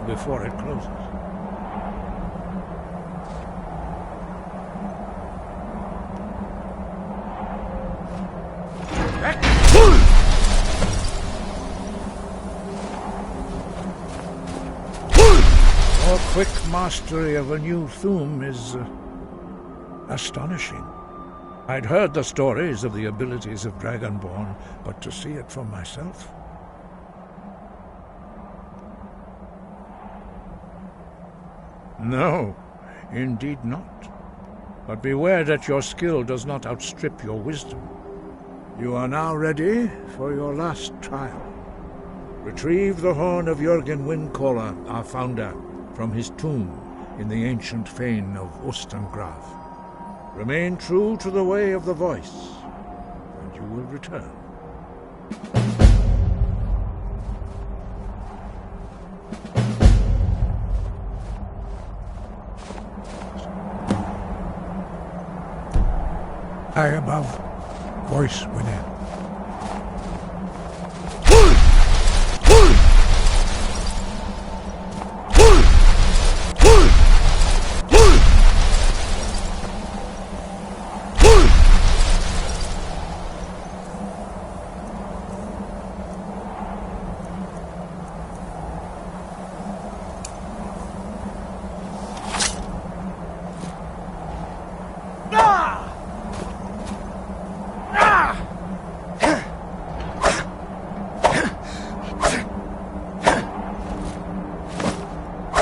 R: Before it closes. Your quick mastery of a new Thuum is astonishing. I'd heard the stories of the abilities of Dragonborn, but to see it for myself... No, indeed not. But beware that your skill does not outstrip your wisdom. You are now ready for your last trial. Retrieve the horn of Jürgen Windcaller, our founder, from his tomb in the ancient fane of Ostengraf. Remain true to the way of the voice, and you will return. High above, voice within.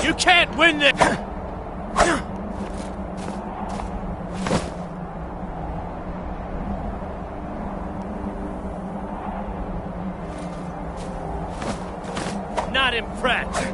J: You can't win this! Not impressed!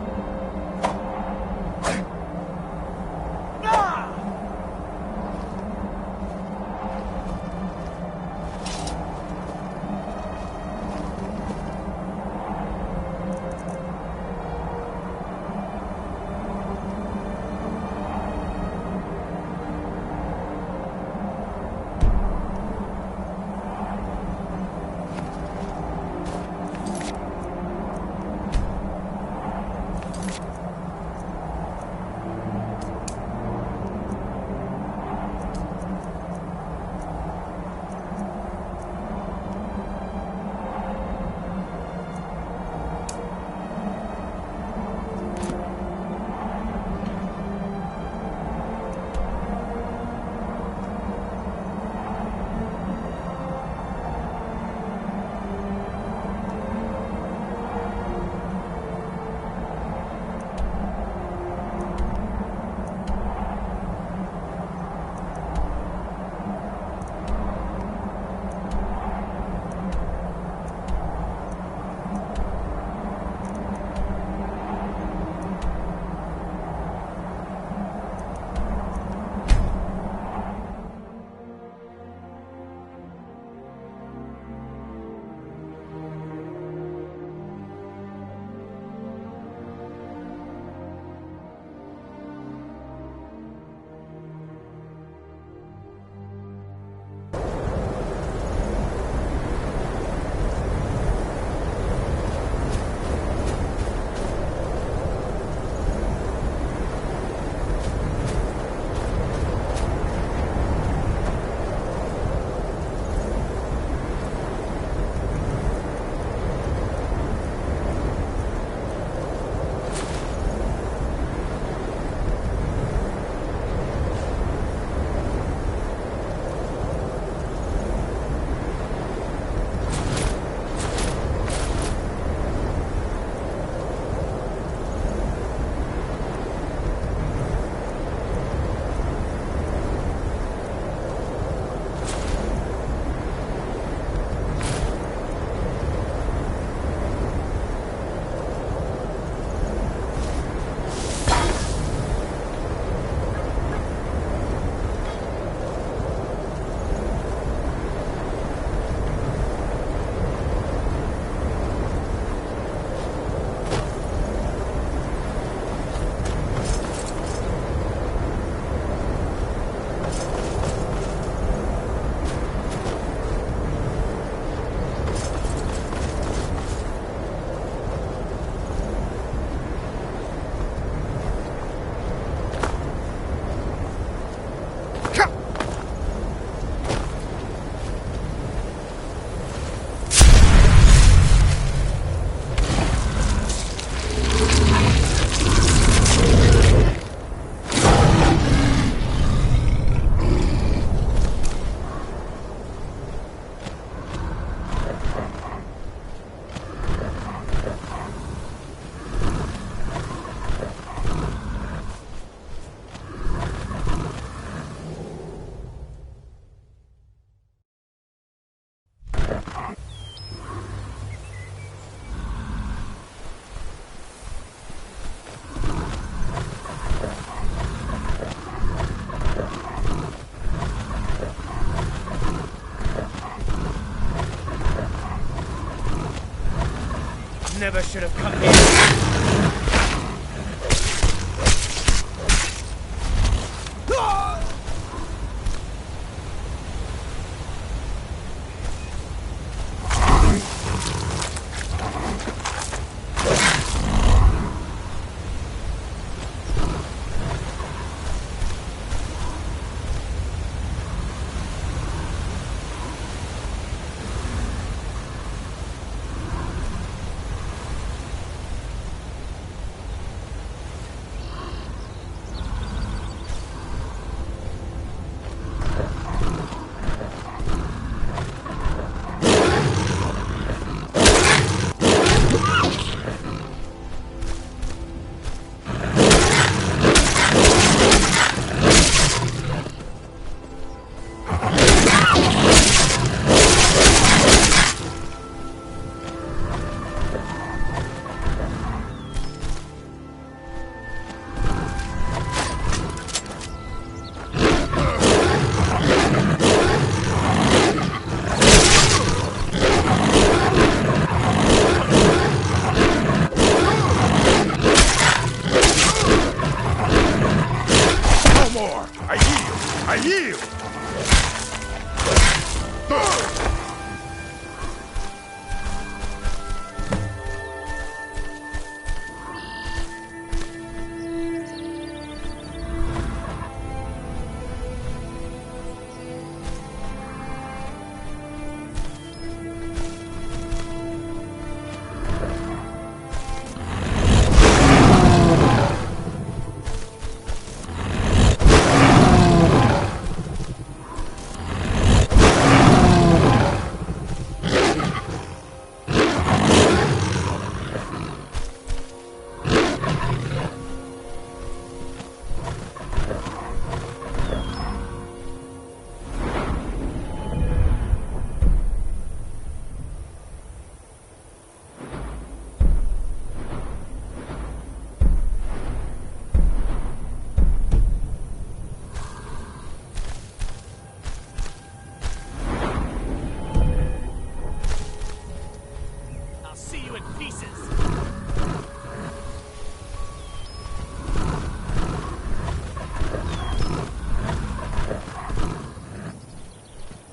M: never should have come here.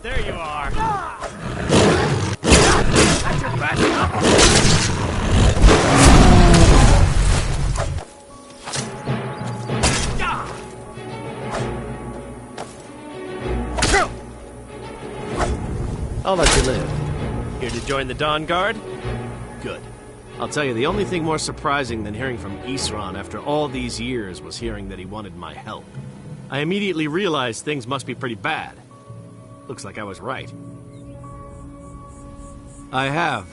M: There you are. That's your best. I'll let you live. Here to join the Dawn Guard? Good. I'll tell you, the only thing more surprising than hearing from Isran after all these years was hearing that he wanted my help. I immediately realized things must be pretty bad. Looks like I was right. I have.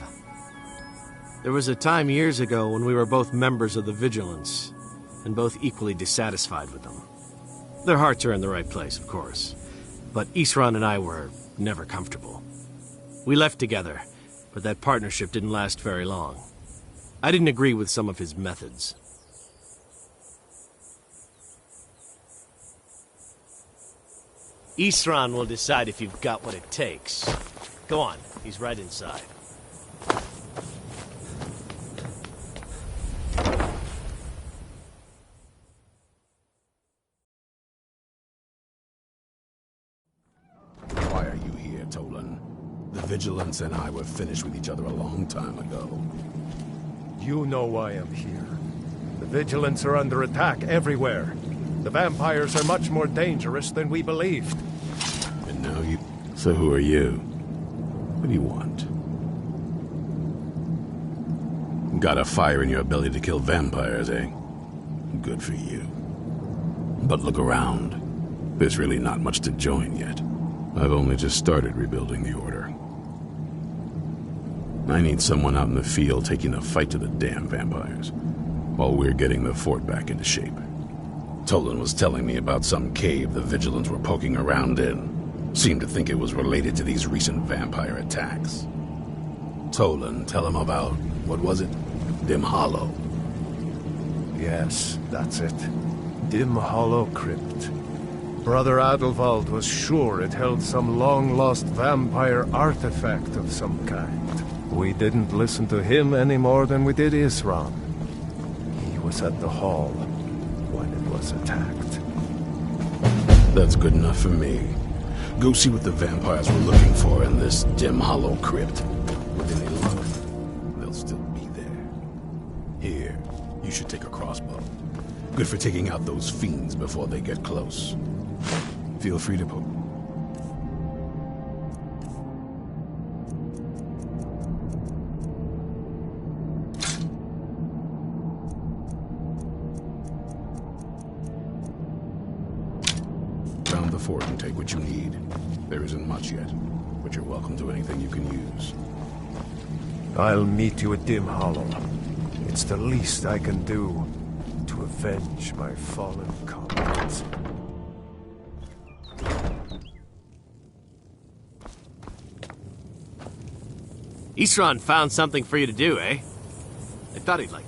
M: There was a time years ago when we were both members of the Vigilance, and both equally dissatisfied with them. Their hearts are in the right place, of course, but Isran and I were never comfortable. We left together, but that partnership didn't last very long. I didn't agree with some of his methods. Isran will decide if you've got what it takes. Go on, he's right inside.
S: Why are you here, Tolan? The Vigilance and I were finished with each other a long time ago.
C: You know why I'm here. The Vigilance are under attack everywhere. The vampires are much more dangerous than we believed.
S: And now you... So who are you? What do you want? Got a fire in your belly to kill vampires, eh? Good for you. But look around. There's really not much to join yet. I've only just started rebuilding the Order. I need someone out in the field taking the fight to the damn vampires, while we're getting the fort back into shape. Tolan was telling me about some cave the Vigilants were poking around in. Seemed to think it was related to these recent vampire attacks. Tolan, tell him about, what was it? Dim Hollow.
C: Yes, that's it. Dim Hollow Crypt. Brother Adelwald was sure it held some long-lost vampire artifact of some kind. We didn't listen to him any more than we did Isran. He was at the hall when it was attacked.
S: That's good enough for me. Go see what the vampires were looking for in this dim, hollow crypt. With any luck, they'll still be there. Here, you should take a crossbow. Good for taking out those fiends before they get close. Feel free to poke. Round the fort and take what you need. There isn't much yet, but you're welcome to anything you can use.
C: I'll meet you at Dim Hollow. It's the least I can do to avenge my fallen comrades.
M: Isran found something for you to do, eh? I thought he'd like...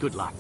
M: Good luck.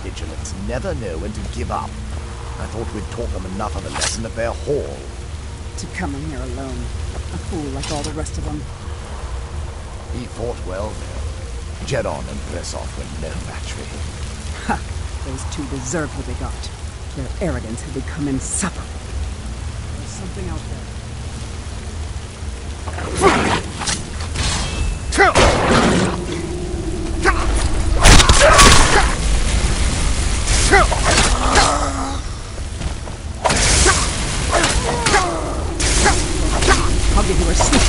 O: Vigilants never know when to give up. I thought we'd taught them enough of a lesson at their hall.
H: To come in here alone. A fool like all the rest of them.
O: He fought well, though. Jet on and press off when no match for him.
H: Ha! Those two deserved what they got. Their arrogance had become insufferable. There's something out there. I'll give you a sneak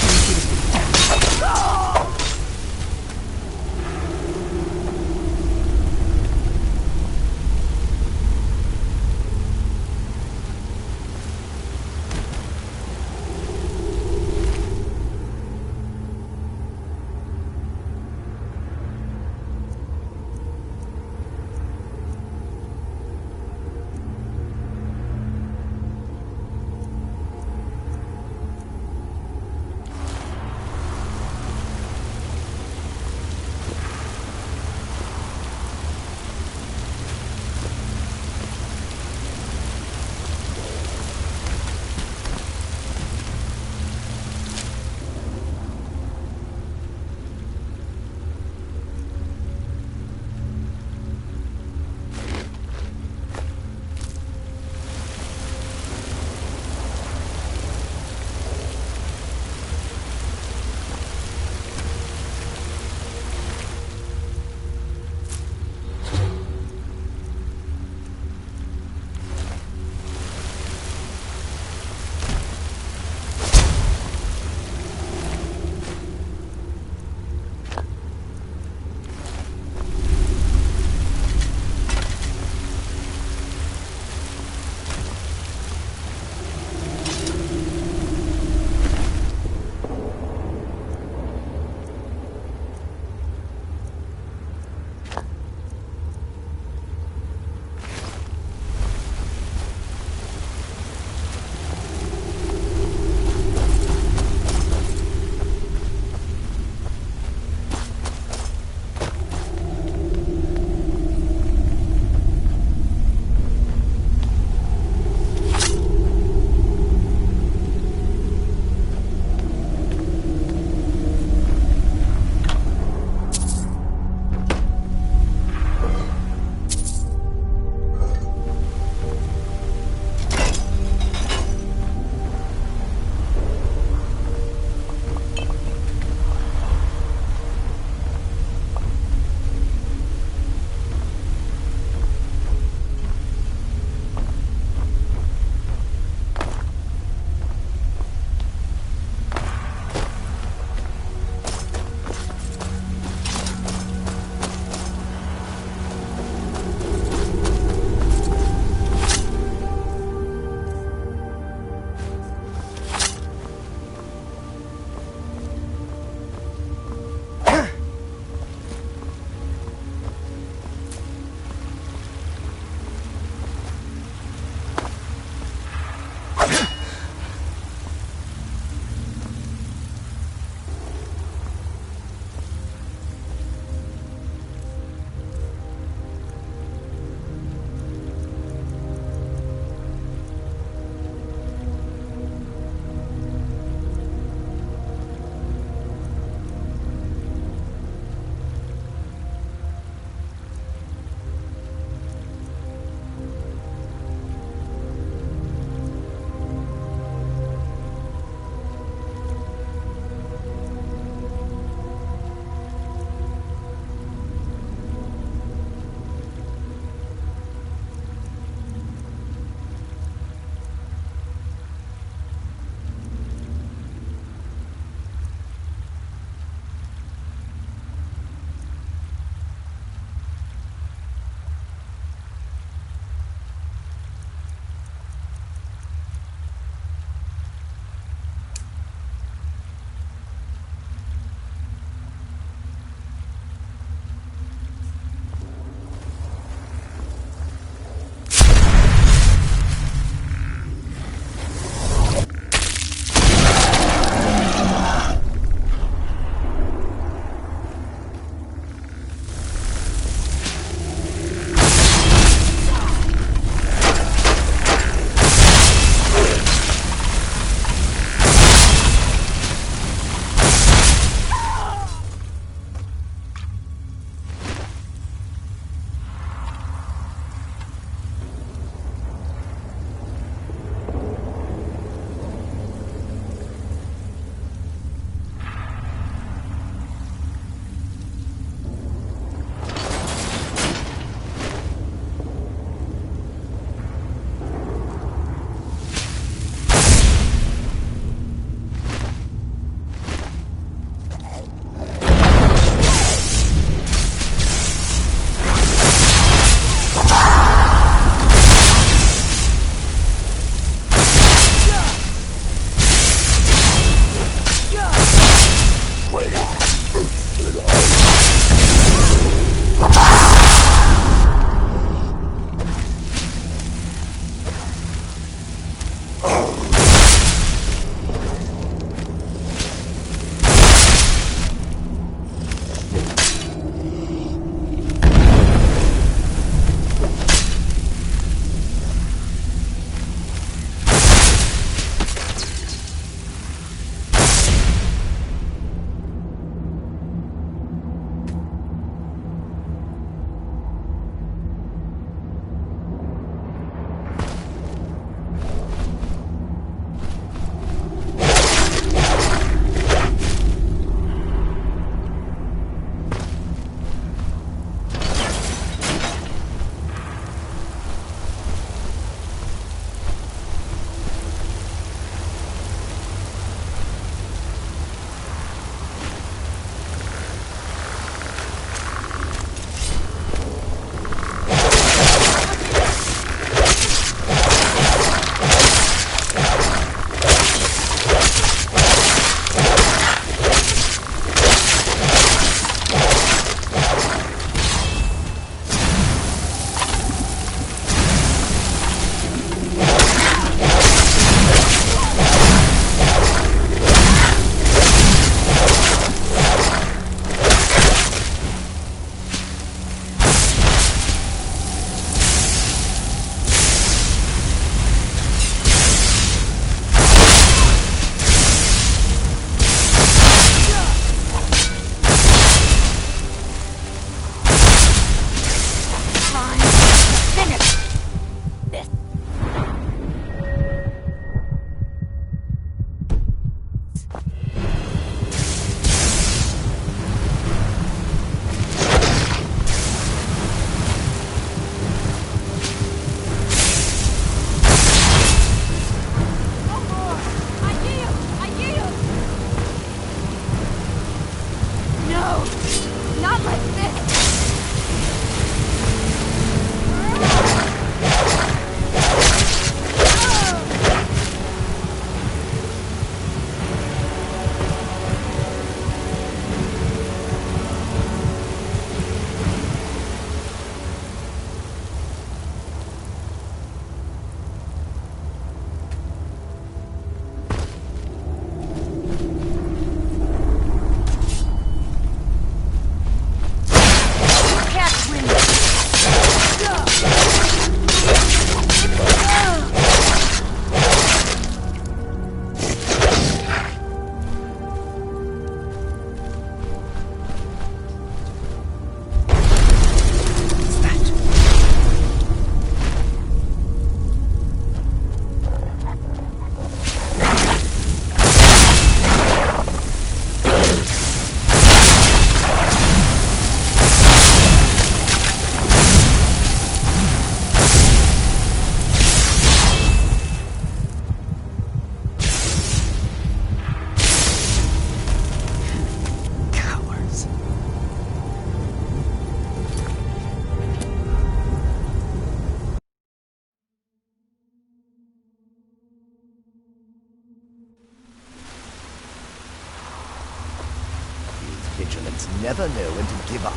O: dragons never know when to give up.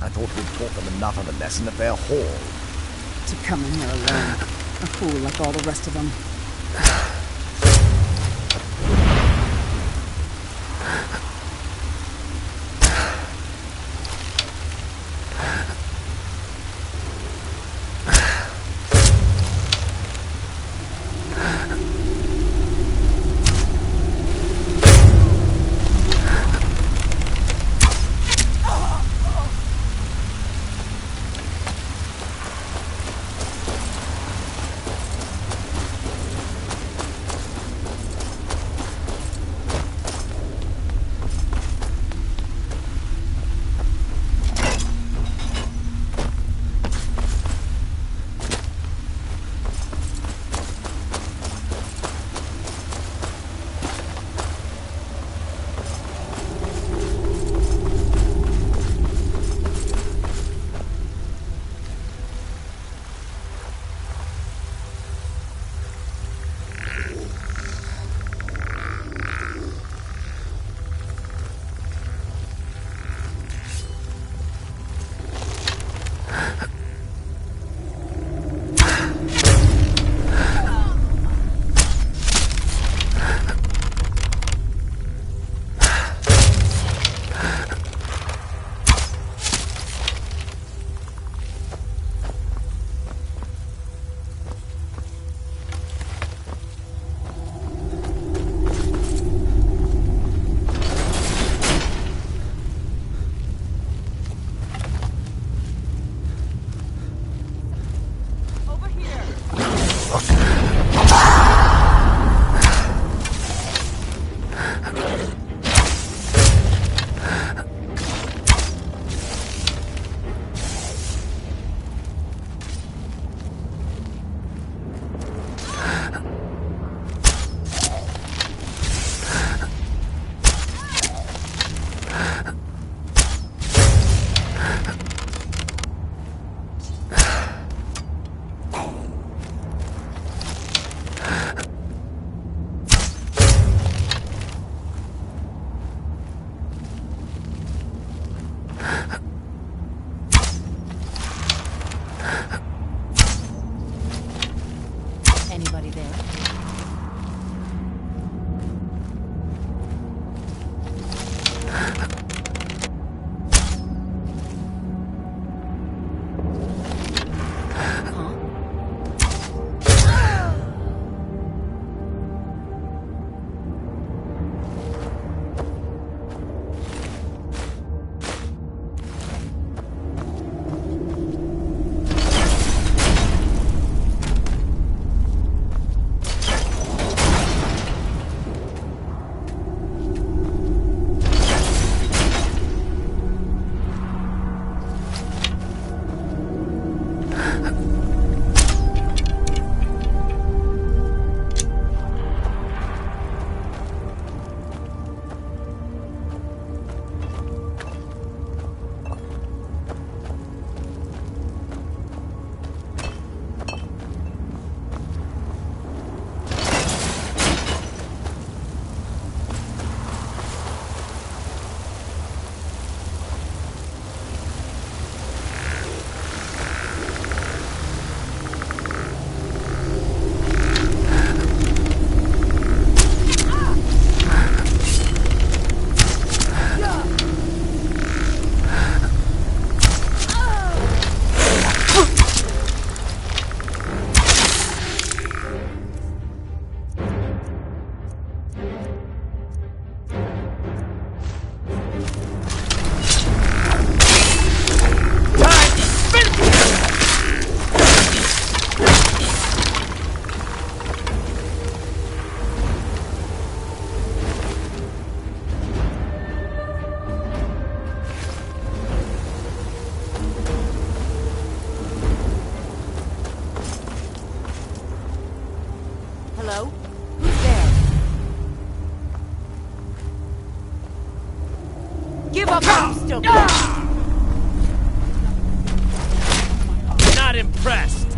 O: I thought we'd taught them enough of a lesson at their hall.
H: To come in here alone. A fool like all the rest of them.
N: Give up while you still can.
J: Not impressed.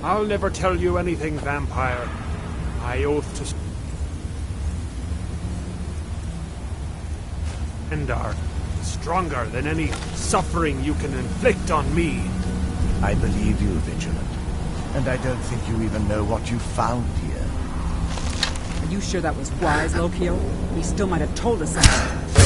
T: I'll never tell you anything, vampire. I oath to... and are stronger than any suffering you can inflict on me.
O: I believe you, Vigilant. And I don't think you even know what you found here.
H: Are you sure that was wise, Lokio? He still might have told us something.